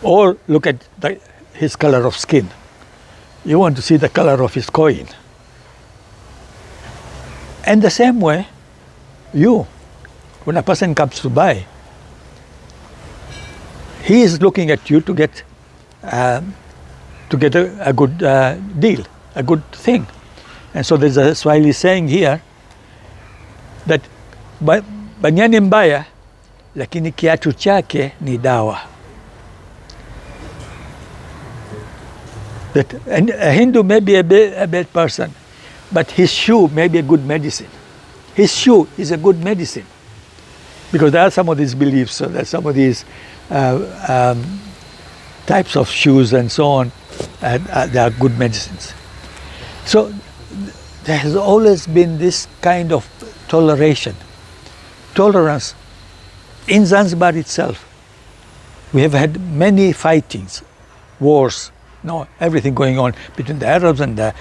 or look at his color of skin. You want to see the color of his coin. And the same way, when a person comes to buy, he is looking at you to get a good deal, a good thing. And so there's a Swahili saying here that banyan ni mbaya lakini kiatu chake ni dawa. That a Hindu may be a bad person, but his shoe may be a good medicine. His shoe is a good medicine. Because there are some of these beliefs, so there are some of these types of shoes and so on, and they are good medicines. So there has always been this kind of tolerance in Zanzibar itself. We have had many fightings, wars, everything going on between the Arabs and the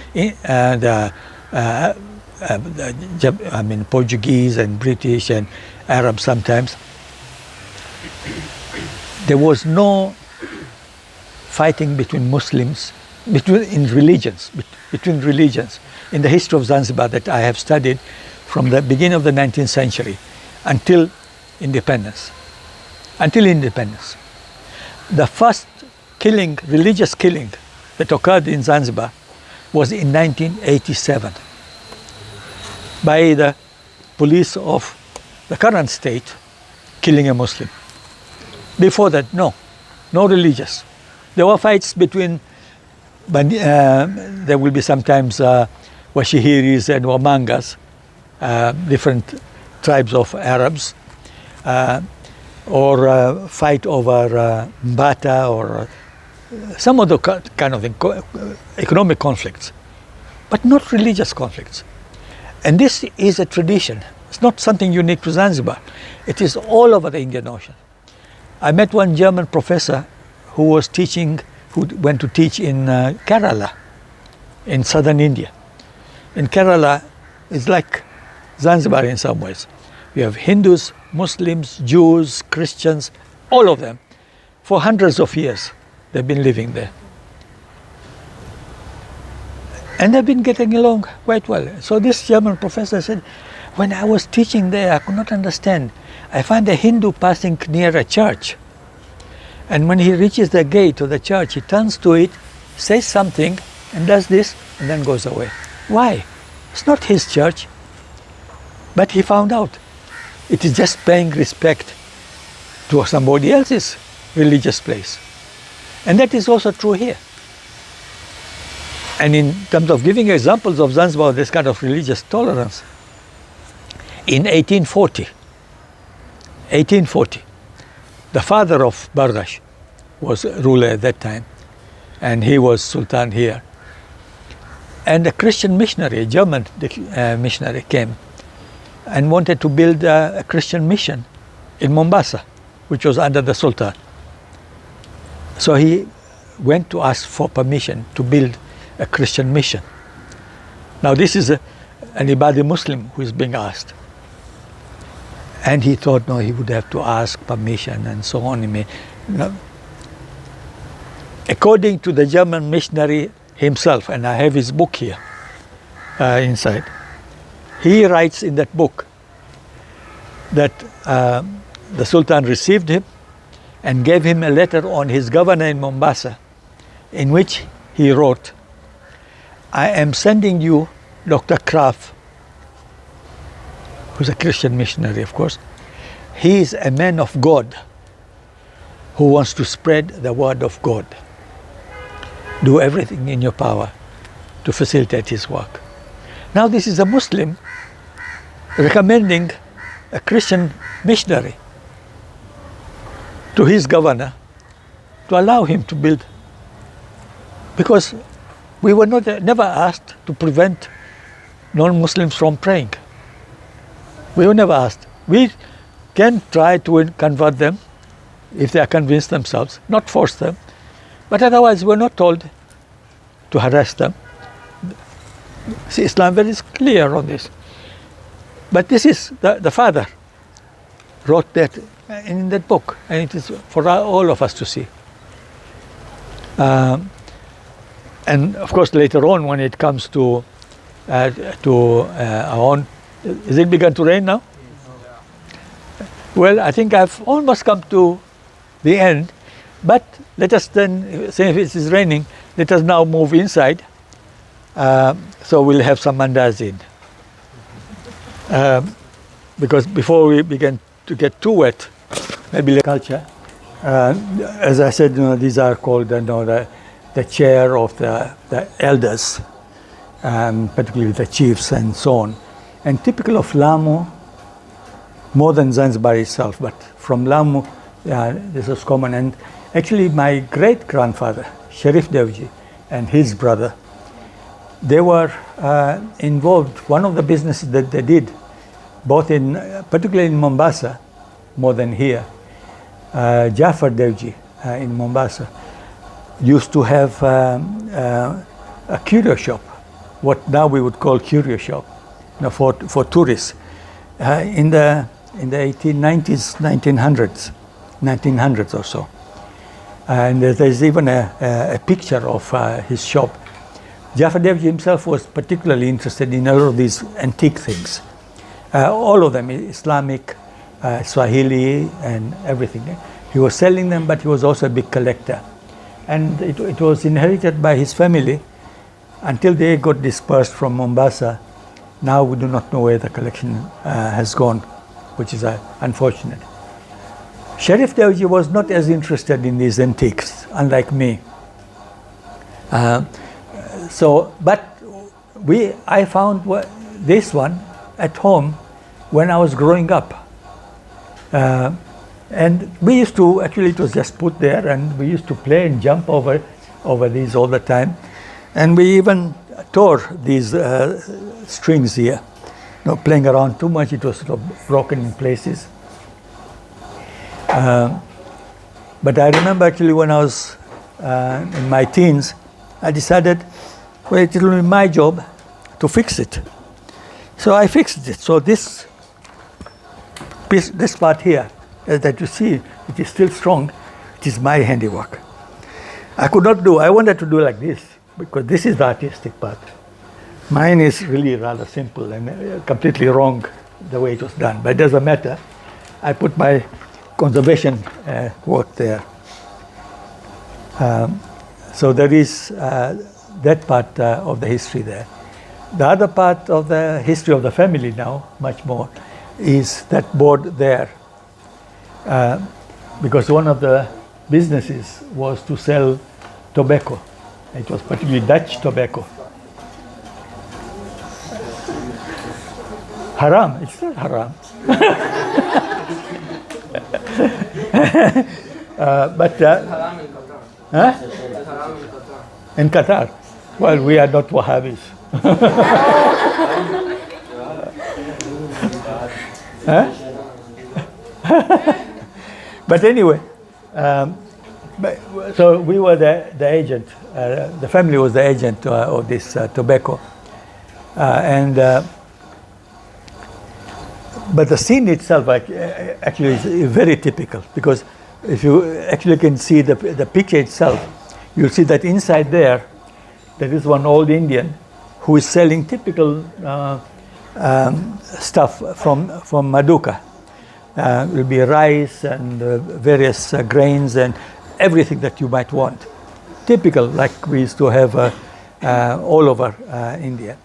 Portuguese and British and Arabs sometimes. There was no fighting between Muslims, between religions. In the history of Zanzibar that I have studied from the beginning of the 19th century until independence. The first religious killing that occurred in Zanzibar was in 1987 by the police of the current state killing a Muslim. Before that, no religious. There were fights between, there will be sometimes Washihiris and Wamangas, different tribes of Arabs, or fight over Mbata or some other kind of economic conflicts, but not religious conflicts. And this is a tradition. It's not something unique to Zanzibar. It is all over the Indian Ocean. I met one German professor who went to teach in Kerala, in southern India. In Kerala, it's like Zanzibar in some ways. We have Hindus, Muslims, Jews, Christians, all of them. For hundreds of years, they've been living there. And they've been getting along quite well. So this German professor said, when I was teaching there, I could not understand. I find a Hindu passing near a church. And when he reaches the gate of the church, he turns to it, says something, and does this, and then goes away. Why? It's not his church. But he found out it is just paying respect to somebody else's religious place. And that is also true here. And in terms of giving examples of Zanzibar, this kind of religious tolerance, in 1840, the father of Bargash was ruler at that time, and he was Sultan here. And a Christian missionary, a German missionary came and wanted to build a Christian mission in Mombasa, which was under the Sultan. So he went to ask for permission to build a Christian mission. Now this is an Ibadi Muslim who is being asked. And he thought, no, he would have to ask permission and so on. According to the German missionary himself, and I have his book here inside, he writes in that book that the Sultan received him and gave him a letter on his governor in Mombasa, in which he wrote, I am sending you Dr. Kraft, who's a Christian missionary, of course. He is a man of God who wants to spread the word of God. Do everything in your power to facilitate his work. Now this is a Muslim recommending a Christian missionary to his governor to allow him to build. Because we were never asked to prevent non-Muslims from praying. We were never asked. We can try to convert them if they are convinced themselves, not force them. But otherwise we're not told to harass them. See, Islam is very clear on this. But this is the father wrote that in that book, and it is for all of us to see. And of course, later on, when it comes to our own, is it begun to rain now? Well, I think I've almost come to the end, but let us then, say if it is raining, let us now move inside. So we'll have some mandazin. Because before we begin to get too wet, maybe the culture. As I said, these are called the chair of the elders, particularly the chiefs and so on. And typical of Lamu, more than Zanzibar itself, but from Lamu, this was common. And actually my great-grandfather, Sharif Dewji, and his brother, they were involved. One of the businesses that they did, both particularly in Mombasa, more than here, Jafar Dewji in Mombasa used to have a curio shop, what now we would call curio shop, for tourists, in the 1890s, 1900s or so. And there's even a picture of his shop. Jafar Dewji himself was particularly interested in a lot of these antique things. All of them, Islamic, Swahili, and everything. He was selling them, but he was also a big collector. And it was inherited by his family until they got dispersed from Mombasa. Now we do not know where the collection has gone, which is unfortunate. Sharif Dewji was not as interested in these antiques, unlike me. But I found this one at home when I was growing up. And we used to, actually it was just put there, and we used to play and jump over these all the time. And we even tore these strings here. Playing around too much, it was sort of broken in places. But I remember actually when I was in my teens, I decided, well, it will be my job to fix it. So I fixed it. So this piece, this part here, that you see, it is still strong. It is my handiwork. I wanted to do like this, because this is the artistic part. Mine is really rather simple and completely wrong the way it was done, but it doesn't matter. I put my conservation work there. So there is that part of the history there. The other part of the history of the family now, much more, is that board there. Because one of the businesses was to sell tobacco. It was particularly Dutch tobacco. Haram, it's not haram. But haram in Qatar. Huh? It's haram in Qatar. In Qatar? Well, we are not Wahhabis. Huh? But anyway, so we were the agent. The family was the agent of this tobacco, but the scene itself actually is very typical, because if you actually can see the picture itself, you'll see that inside there is one old Indian who is selling typical stuff from Maduka. Will be rice and various grains and everything that you might want. Typical, like we used to have all over India,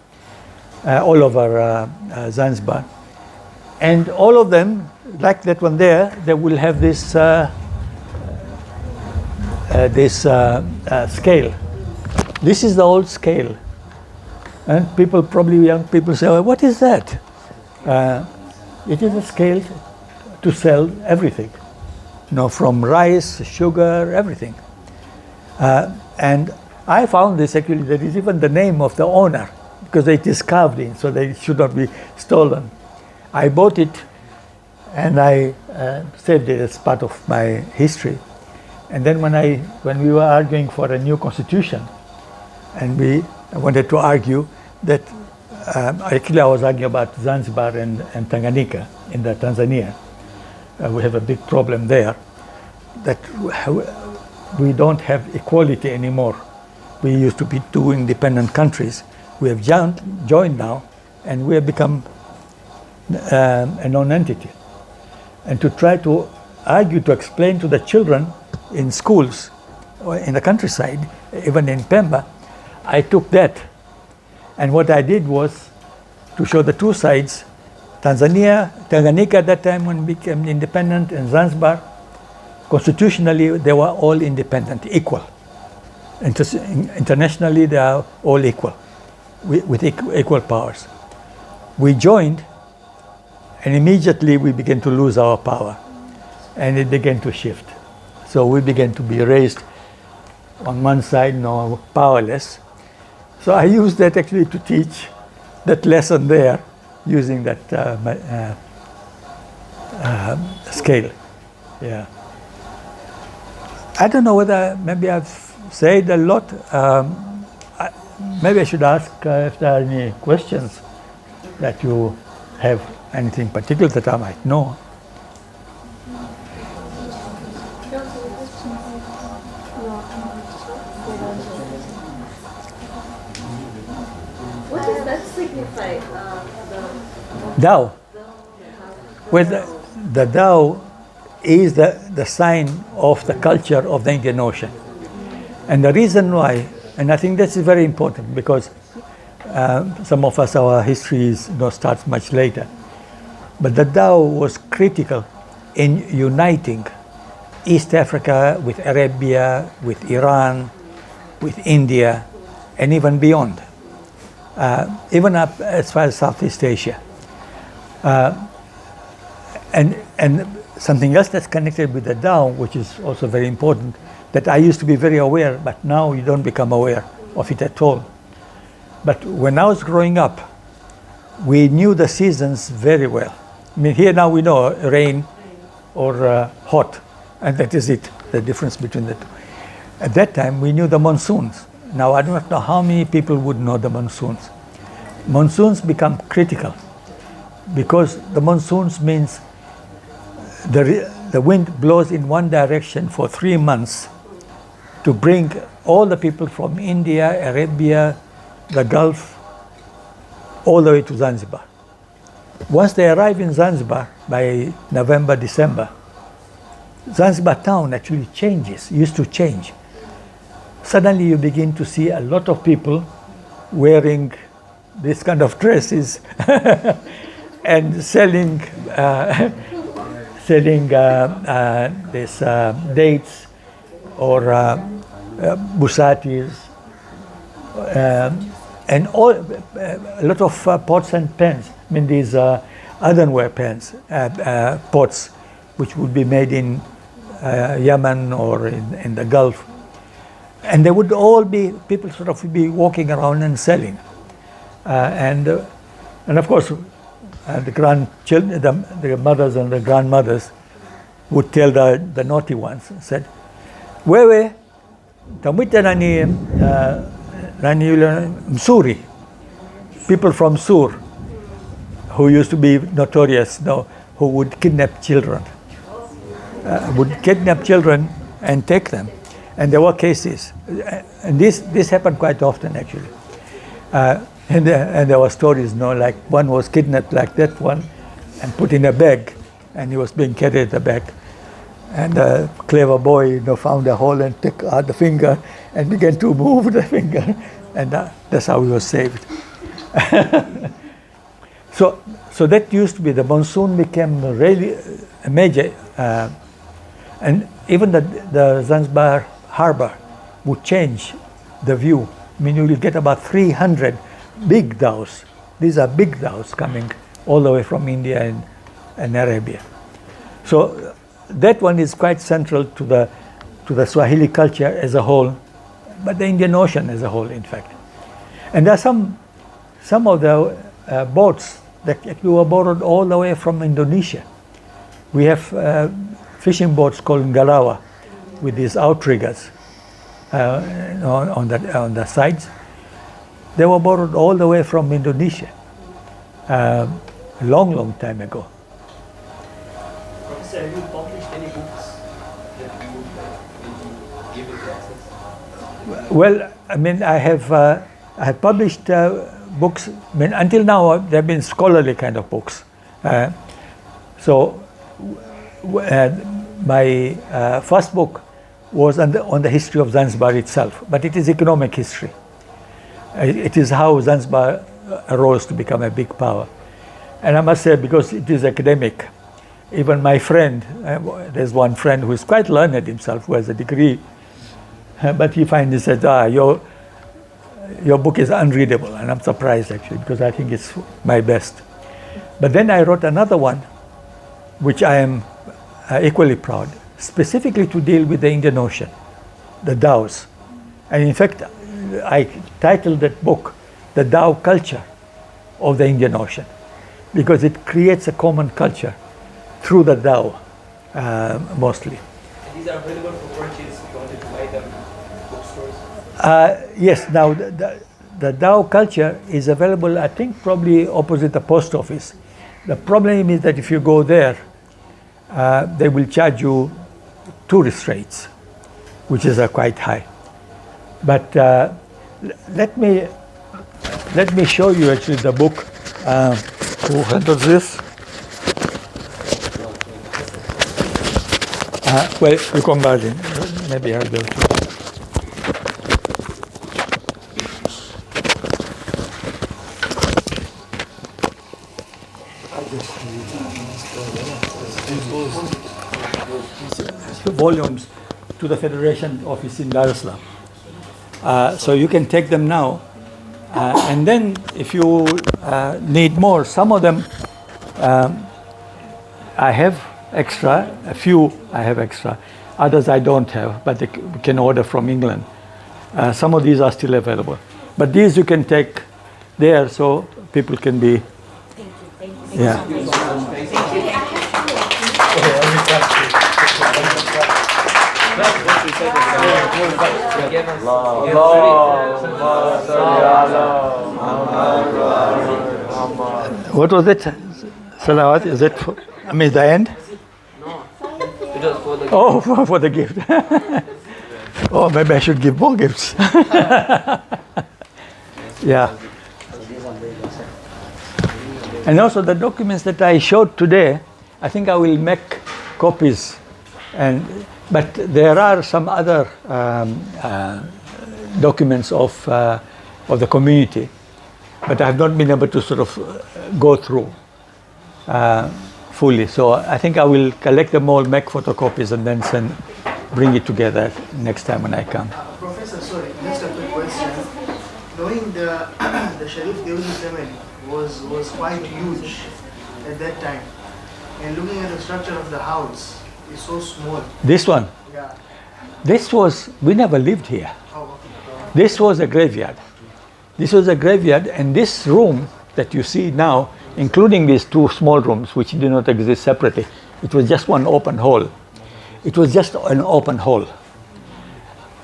all over Zanzibar. And all of them, like that one there, they will have this scale. This is the old scale. And people, probably young people say, "Oh, what is that?" It is a scale to sell everything, from rice, sugar, everything. And I found this actually, there is even the name of the owner, because it is carved in, so that it should not be stolen. I bought it and I saved it as part of my history. And then when we were arguing for a new constitution, and we wanted to argue that, actually I was arguing about Zanzibar and Tanganyika in Tanzania. We have a big problem there, that we don't have equality anymore. We used to be two independent countries. We have joined now, and we have become a non-entity. And to try to argue, to explain to the children in schools or in the countryside, even in Pemba, I took that. And what I did was to show the two sides. Tanganyika at that time when we became independent, and Zanzibar, constitutionally they were all independent, equal. Internationally they are all equal, with equal powers. We joined, and immediately we began to lose our power, and it began to shift. So we began to be raised on one side, powerless. So I used that actually to teach that lesson there, using that scale. Yeah. I don't know whether, maybe I've said a lot. Maybe I should ask if there are any questions that you have, anything particular that I might know. What does that signify? Dao. Well, the Dao is the sign of the culture of the Indian Ocean. And the reason why, and I think this is very important, because some of us, our history starts much later. But the Dao was critical in uniting East Africa with Arabia, with Iran, with India, and even beyond, even up as far as Southeast Asia. And something else that's connected with the Tao, which is also very important, that I used to be very aware, but now you don't become aware of it at all. But when I was growing up, we knew the seasons very well. I mean, here now we know rain or hot, and that is it, the difference between the two. At that time, we knew the monsoons. Now, I do not know how many people would know the monsoons. Monsoons become critical because the monsoons means the wind blows in one direction for 3 months to bring all the people from India, Arabia, the Gulf, all the way to Zanzibar. Once they arrive in Zanzibar by November, December, Zanzibar town actually changes, used to change. Suddenly you begin to see a lot of people wearing this kind of dresses and selling these dates or busatis and all a lot of pots and pans. I mean these earthenware pans, pots, which would be made in Yemen or in the Gulf. And they would all be, people sort of be walking around and selling. And of course, the grandchildren, the mothers and the grandmothers would tell the naughty ones, said, wewe, tamwita nani yule Msuri, people from Sur, who used to be notorious, who would kidnap children. Would kidnap children and take them. And there were cases, and this happened quite often actually. And there were stories, like one was kidnapped like that one and put in a bag, and he was being carried at the back. And a clever boy, found a hole and took out the finger and began to move the finger, and that's how he was saved. So that used to be, the monsoon became really a major, and even the Zanzibar harbor would change the view. I mean, you will get about 300 big dhows. These are big dhows coming all the way from India and Arabia. So that one is quite central to the Swahili culture as a whole, but the Indian Ocean as a whole, in fact. And there are some of the boats that were borrowed all the way from Indonesia. We have fishing boats called Ngalawa with these outriggers on the sides. They were borrowed all the way from Indonesia a long time ago. Professor, have you published any books that you would give it access? Well, I mean, I have published books. I mean, until now, there have been scholarly kind of books. My first book was on the history of Zanzibar itself, but it is economic history. It is how Zanzibar arose to become a big power. And I must say, because it is academic, even my friend, there's one friend who is quite learned himself, who has a degree, but he finally said, your book is unreadable. And I'm surprised, actually, because I think it's my best. But then I wrote another one, which I am equally proud, specifically to deal with the Indian Ocean, the dhows. And in fact, I titled that book, The Dhow Culture of the Indian Ocean, because it creates a common culture through the dhow, mostly. And these are available for purchase if you wanted to buy them in bookstores? Yes, now the dhow culture is available, I think, probably opposite the post office. The problem is that if you go there, they will charge you tourist rates, which is quite high. But let me show you actually the book. Who handles this? Well, you come back in. Maybe I'll go to. Volumes to the Federation office in Dar es Salaam. So you can take them now, and then if you need more, some of them I have extra, a few I have extra, others I don't have, but we can order from England. Some of these are still available, but these you can take there so people can be. Thank you. Yeah. What was it? Salawat? Is it? I mean, the end? No. It was for the Oh, for the gift. Oh, maybe I should give more gifts. Yeah. And also the documents that I showed today, I think I will make copies. But there are some other documents of the community, but I have not been able to sort of go through fully. So I think I will collect them all, make photocopies, and then bring it together next time when I come. Professor, sorry, just a quick question. Knowing the Sharif Dewji family was quite huge at that time, and looking at the structure of the house, it's so small. This one, Yeah. we never lived here. Oh, okay. This was a graveyard. This was a graveyard, and this room that you see now, including these two small rooms, which did not exist separately, it was just one open hall. It was just an open hall.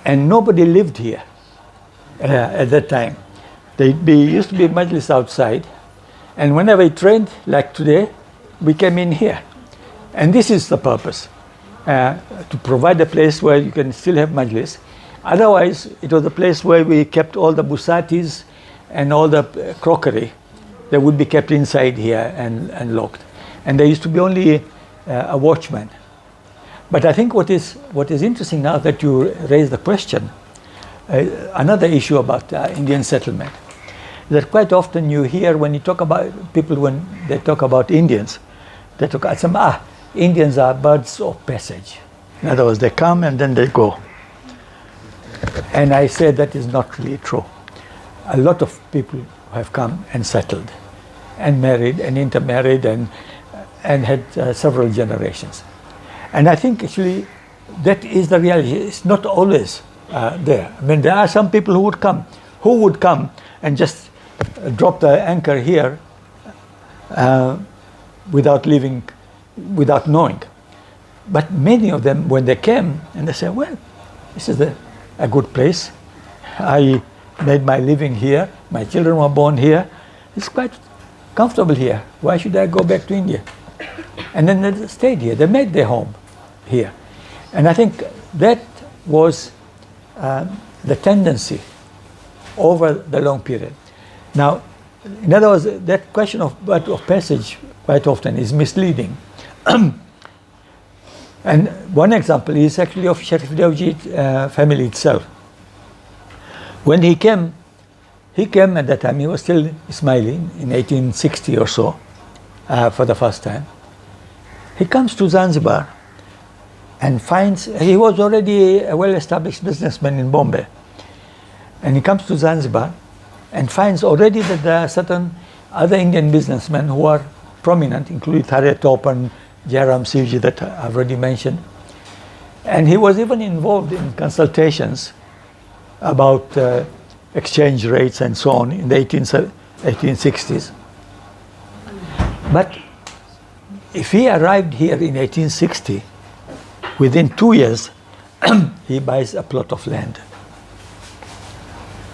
And nobody lived here at that time. Used to be majlis outside, and whenever it rained, like today, we came in here. And this is the purpose, to provide a place where you can still have majlis. Otherwise, it was a place where we kept all the busatis and all the crockery that would be kept inside here and locked. And there used to be only a watchman. But I think what is interesting now that you raise the question, another issue about Indian settlement, that quite often you hear when you talk about people, when they talk about Indians, they talk about some, Indians are birds of passage. In other words, they come and then they go. And I say that is not really true. A lot of people have come and settled and married and intermarried and had several generations. And I think actually that is the reality. It's not always there. I mean, there are some people who would come and just drop the anchor here without leaving, without knowing. But many of them, when they came, and they said, well, this is a good place. I made my living here. My children were born here. It's quite comfortable here. Why should I go back to India? And then they stayed here. They made their home here. And I think that was the tendency over the long period. Now, in other words, that question of birth of passage quite often is misleading. And one example is actually of Sharif Dewji family itself. When he came at that time, he was still Ismaili in 1860 or so, for the first time. He comes to Zanzibar and finds, he was already a well-established businessman in Bombay. And he comes to Zanzibar and finds already that there are certain other Indian businessmen who are prominent, including Thare Topan, Jairam Sivji that I've already mentioned. And he was even involved in consultations about exchange rates and so on in the 1860s. But if he arrived here in 1860, within 2 years, he buys a plot of land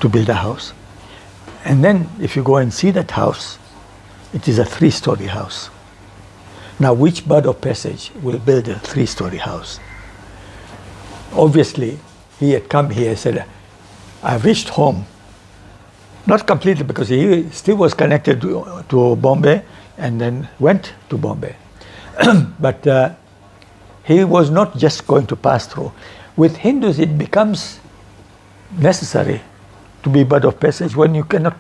to build a house. And then if you go and see that house, it is a 3-story house. Now, which bird of passage will build a 3-story house? Obviously, he had come here and said, I've reached home. Not completely, because he still was connected to Bombay and then went to Bombay. But he was not just going to pass through. With Hindus, it becomes necessary to be bird of passage when you cannot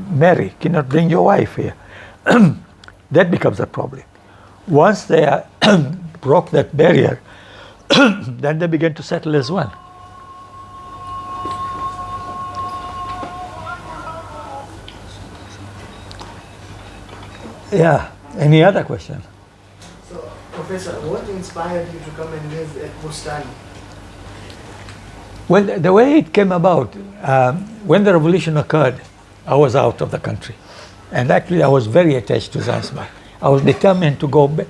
marry, cannot bring your wife here. That becomes a problem. Once they broke that barrier, then they began to settle as well. Yeah, any other question? So, Professor, what inspired you to come and live at Bustani? Well, the way it came about, when the revolution occurred, I was out of the country. And actually, I was very attached to Zanzibar. I was determined to go back.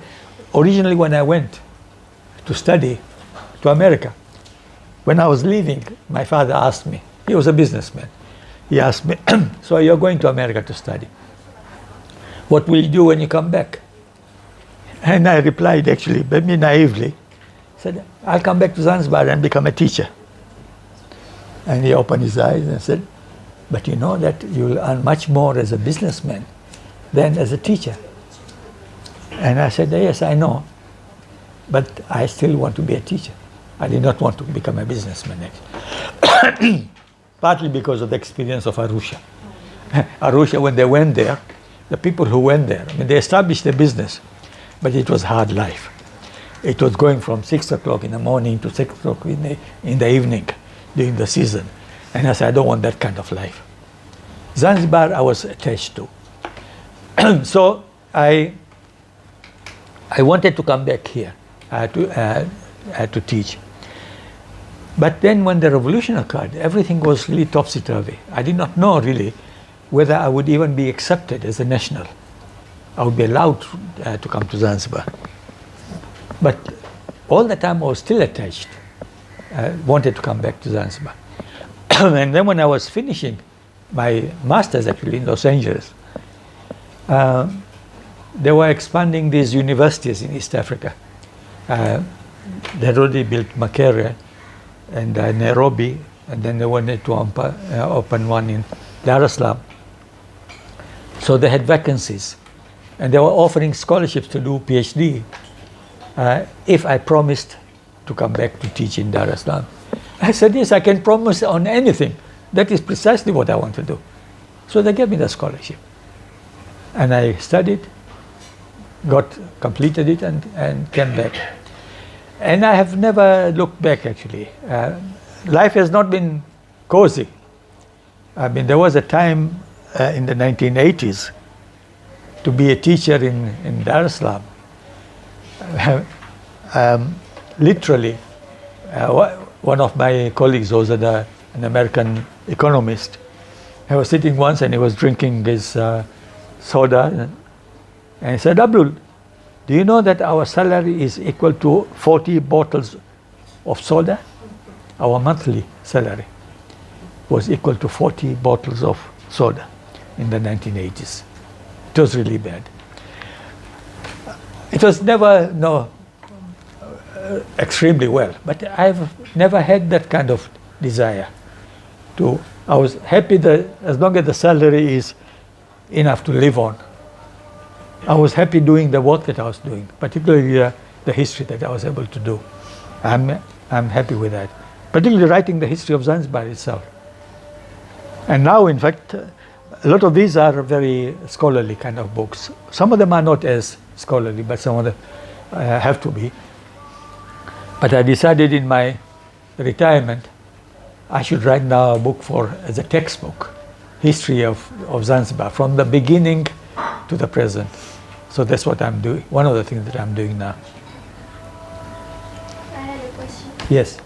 Originally, when I went to study to America, when I was leaving, my father asked me, he was a businessman, he asked me, so you're going to America to study. What will you do when you come back? And I replied, actually, maybe naively, said, I'll come back to Zanzibar and become a teacher. And he opened his eyes and said, but you know that you'll earn much more as a businessman than as a teacher. And I said, yes, I know, but I still want to be a teacher. I did not want to become a businessman, actually. Partly because of the experience of Arusha. Arusha, when they went there, the people who went there, I mean, they established a business, but it was hard life. It was going from 6 o'clock in the morning to 6 o'clock in the evening during the season. And I said, I don't want that kind of life. Zanzibar, I was attached to. So I wanted to come back here to teach. But then when the revolution occurred, everything was really topsy-turvy. I did not know really whether I would even be accepted as a national. I would be allowed to come to Zanzibar. But all the time I was still attached. Wanted to come back to Zanzibar. And then when I was finishing my master's actually in Los Angeles, they were expanding these universities in East Africa. They had already built Makerere and Nairobi, and then they wanted to open one in Dar es Salaam. So they had vacancies, and they were offering scholarships to do PhD if I promised to come back to teach in Dar es Salaam. I said, yes, I can promise on anything. That is precisely what I want to do. So they gave me the scholarship. And I studied, completed it, and came back. And I have never looked back, actually. Life has not been cozy. I mean, there was a time in the 1980s to be a teacher in Dar es Salaam. Literally, one of my colleagues was an American economist. I was sitting once and he was drinking his soda, and he said, Abdul, do you know that our salary is equal to 40 bottles of soda? Our monthly salary was equal to 40 bottles of soda in the 1980s. It was really bad. It was never extremely well, but I've never had that kind of desire to. I was happy that as long as the salary is enough to live on. I was happy doing the work that I was doing, particularly the history that I was able to do. I'm happy with that, particularly writing the history of Zanzibar itself. And now, in fact, a lot of these are very scholarly kind of books. Some of them are not as scholarly, but some of them have to be. But I decided in my retirement, I should write now a book as a textbook, history of Zanzibar, from the beginning to the present. So that's what I'm doing, one of the things that I'm doing now. I had a question. Yes.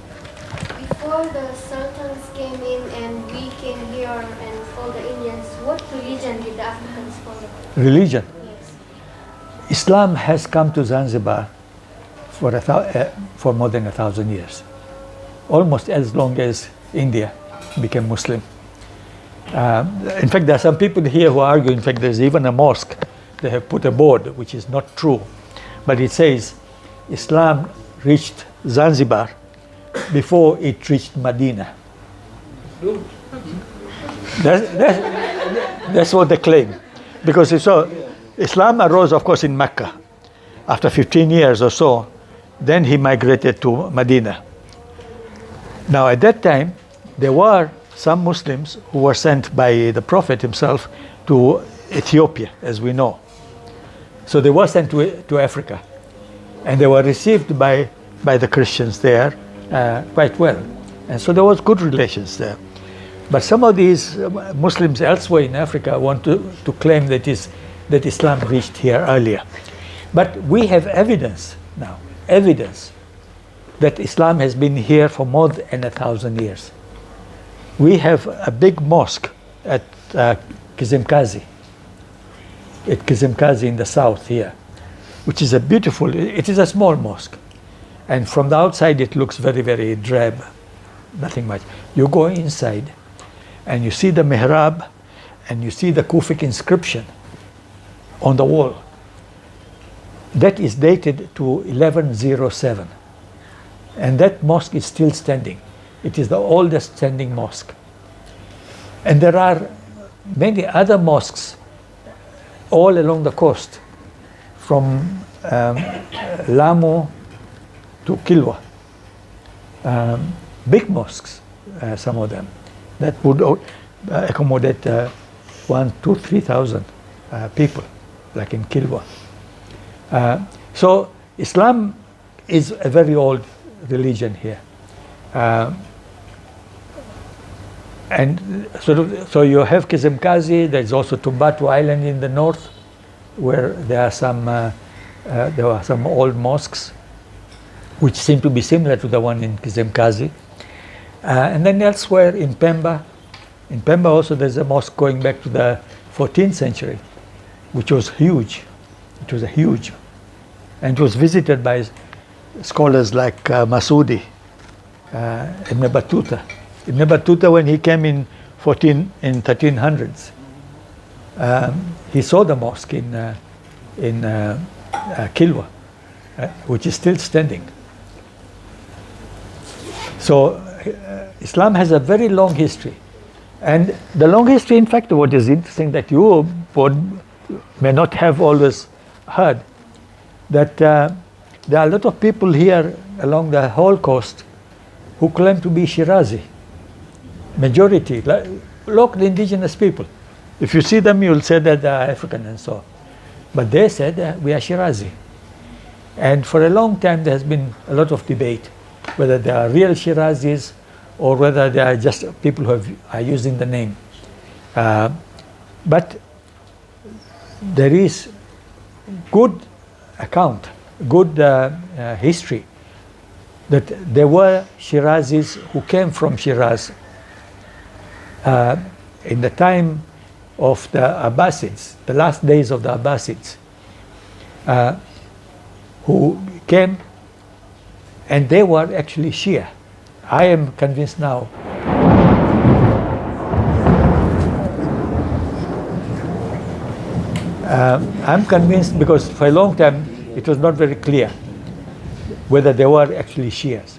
Before the Sultans came in and we came here and fought the Indians, what religion did the Africans follow? Religion. Yes. Islam has come to Zanzibar for more than 1,000 years, almost as long as India became Muslim. In fact, there are some people here who argue, in fact, there's even a mosque. They have put a board, which is not true, but it says Islam reached Zanzibar before it reached Medina. That's what they claim. Because Islam arose, of course, in Mecca. After 15 years or so, then he migrated to Medina. Now, at that time, there were some Muslims who were sent by the Prophet himself to Ethiopia, as we know. So they were sent to Africa, and they were received by the Christians there quite well. And so there was good relations there. But some of these Muslims elsewhere in Africa want to claim that Islam reached here earlier. But we have evidence now, that Islam has been here for more than 1,000 years. We have a big mosque at Kizimkazi in the south here, which is it is a small mosque. And from the outside it looks very, very drab, nothing much. You go inside and you see the mihrab and you see the Kufic inscription on the wall. That is dated to 1107. And that mosque is still standing. It is the oldest standing mosque. And there are many other mosques all along the coast, from Lamu to Kilwa. Big mosques, some of them, that would accommodate 1,000, 2,000, 3,000 people, like in Kilwa. So Islam is a very old religion here. And so you have Kizimkazi. There's also Tumbatu Island in the north, where there are some old mosques, which seem to be similar to the one in Kizimkazi. And then elsewhere in Pemba also there's a mosque going back to the 14th century, which was huge. It was huge, and it was visited by scholars like Masudi, Ibn Battuta. Ibn Battuta, when he came in 1300s, he saw the mosque in Kilwa, which is still standing. So Islam has a very long history, and the long history, in fact, what is interesting that you may not have always heard, that there are a lot of people here along the whole coast who claim to be Shirazi. Majority, local indigenous people. If you see them, you'll say that they are African and so on. But they said we are Shirazi. And for a long time there has been a lot of debate whether they are real Shirazis or whether they are just people who are using the name. But there is good account, good history that there were Shirazis who came from Shiraz in the time of the Abbasids, the last days of the Abbasids, who came, and they were actually Shia. I am convinced now. I'm convinced because for a long time it was not very clear whether they were actually Shias.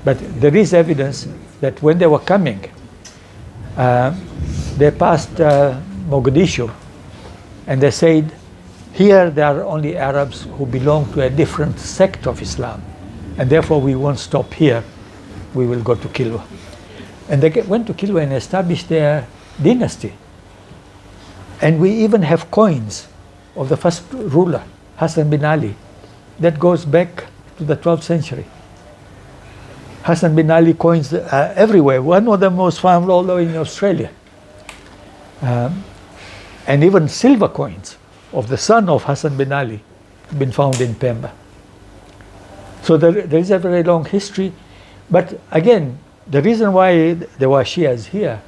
But there is evidence that when they were coming, they passed Mogadishu, and they said, here there are only Arabs who belong to a different sect of Islam, and therefore we won't stop here, we will go to Kilwa. And they went to Kilwa and established their dynasty. And we even have coins of the first ruler, Hassan bin Ali, that goes back to the 12th century. Hassan bin Ali coins everywhere. One of them was found all the way in Australia. And even silver coins of the son of Hassan bin Ali have been found in Pemba. So there is a very long history. But again, the reason why there were Shias here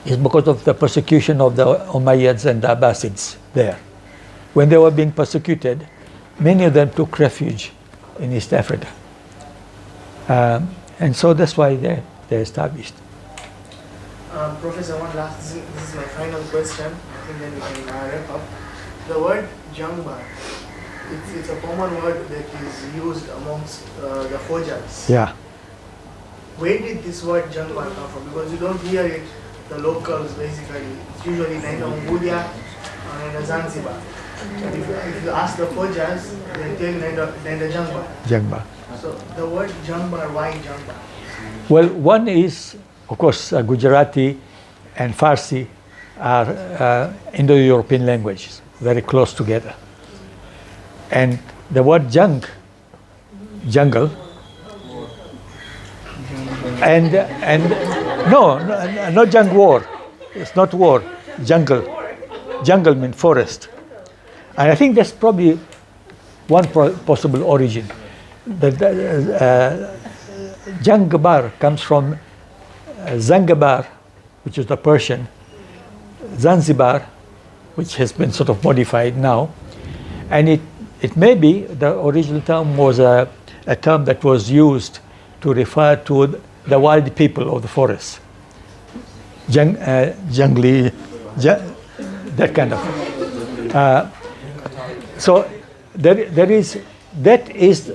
is because of the persecution of the Umayyads and the Abbasids there. When they were being persecuted, many of them took refuge in East Africa. And so that's why they established. Professor, one last, this is my final question. I think then we can wrap up. The word Jangbar, it's a common word that is used amongst the Khojas. Yeah. Where did this word Jangbar come from? Because you don't hear it, the locals basically. It's usually Naina Mongolia and Naina Zanzibar. But if you ask the Khojas, they tell Naina Jangbar. Jangbar. So the word Jangbar, why Jangbar? Well, one is, of course, Gujarati and Farsi are Indo-European languages, very close together. And the word jungle, and no, not jung war, it's not war, jungle means forest. And I think that's probably one possible origin. The Jangbar comes from Zanzibar, which is the Persian, Zanzibar, which has been sort of modified now, and it may be the original term was a term that was used to refer to the wild people of the forest, jungly, that kind of. So that is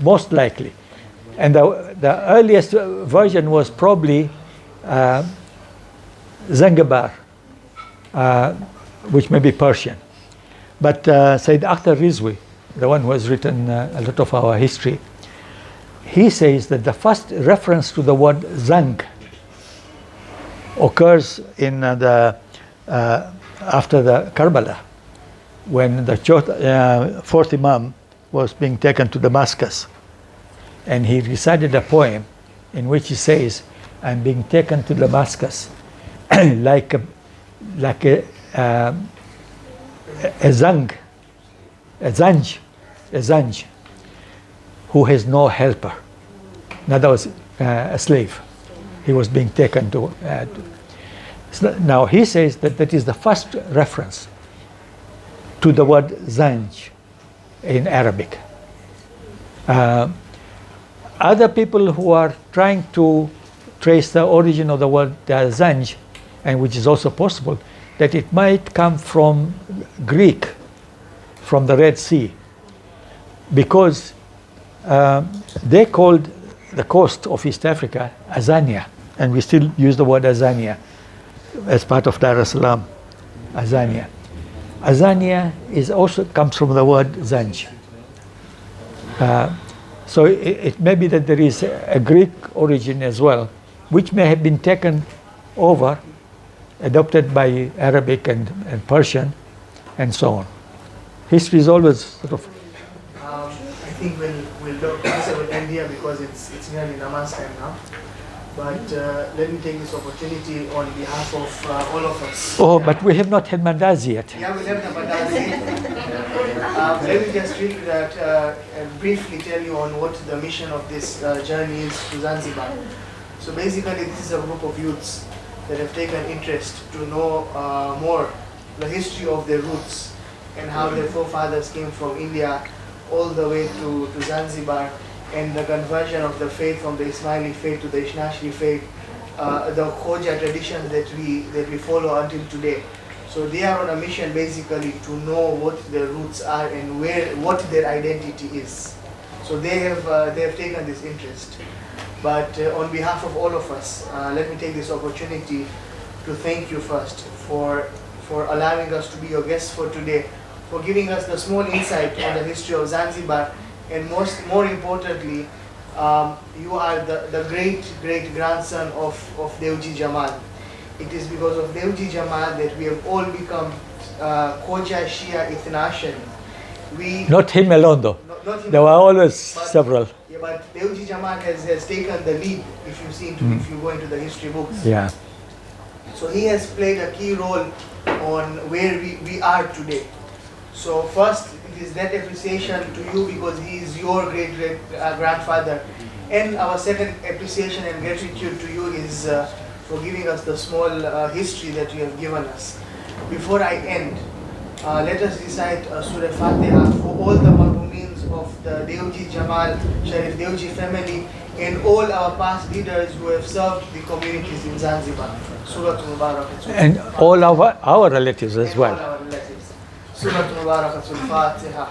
most likely. And the earliest version was probably Zanzibar, which may be Persian. But Sayyid Akhtar Rizvi, the one who has written a lot of our history, he says that the first reference to the word Zang occurs in after the Karbala, when the fourth Imam was being taken to Damascus. And he recited a poem in which he says, I'm being taken to Damascus like a zanj, who has no helper. In other words, a slave. He was being taken to. Now he says that is the first reference to the word zanj in Arabic. Other people who are trying to trace the origin of the word zanj, and which is also possible, that it might come from Greek, from the Red Sea, because they called the coast of East Africa Azania, and we still use the word Azania as part of Dar es Salaam, Azania. Azania also comes from the word zanj. So it may be that there is a Greek origin as well, which may have been taken over, adopted by Arabic and Persian, and so on. History is always sort of. I think we'll end here because it's nearly namaz time now. But let me take this opportunity on behalf of all of us. Oh, but we have not had mandazi yet. Yeah, we have the Mandazi. Let me just briefly tell you on what the mission of this journey is to Zanzibar. So basically, this is a group of youths that have taken interest to know more the history of their roots and how their forefathers came from India all the way to Zanzibar, and the conversion of the faith from the Ismaili faith to the Ishnashri faith, the Khoja traditions that we follow until today. So they are on a mission basically to know what their roots are and what their identity is. So they have taken this interest. But on behalf of all of us, let me take this opportunity to thank you first for allowing us to be your guests for today, for giving us the small insight on the history of Zanzibar, and more importantly, you are the great grandson of Dewji Jamal. It is because of Dewji Jamal that we have all become Khoja Shia Ithnashan. Not him alone though. Not him There were alone, always but- several. Yeah, but Dewji Jamal has taken the lead, if you see if you go into the history books. Yeah. So he has played a key role on where we are today. So first, it is that appreciation to you because he is your great grandfather. And our second appreciation and gratitude to you is for giving us the small history that you have given us. Before I end, let us recite Surah Fatiha for all the marhumeens of the Dewji Jamal Sharif Dewji family and all our past leaders who have served the communities in Zanzibar. Surah Mubarak. And all our relatives as well. Surah Mubarak al-Fatiha.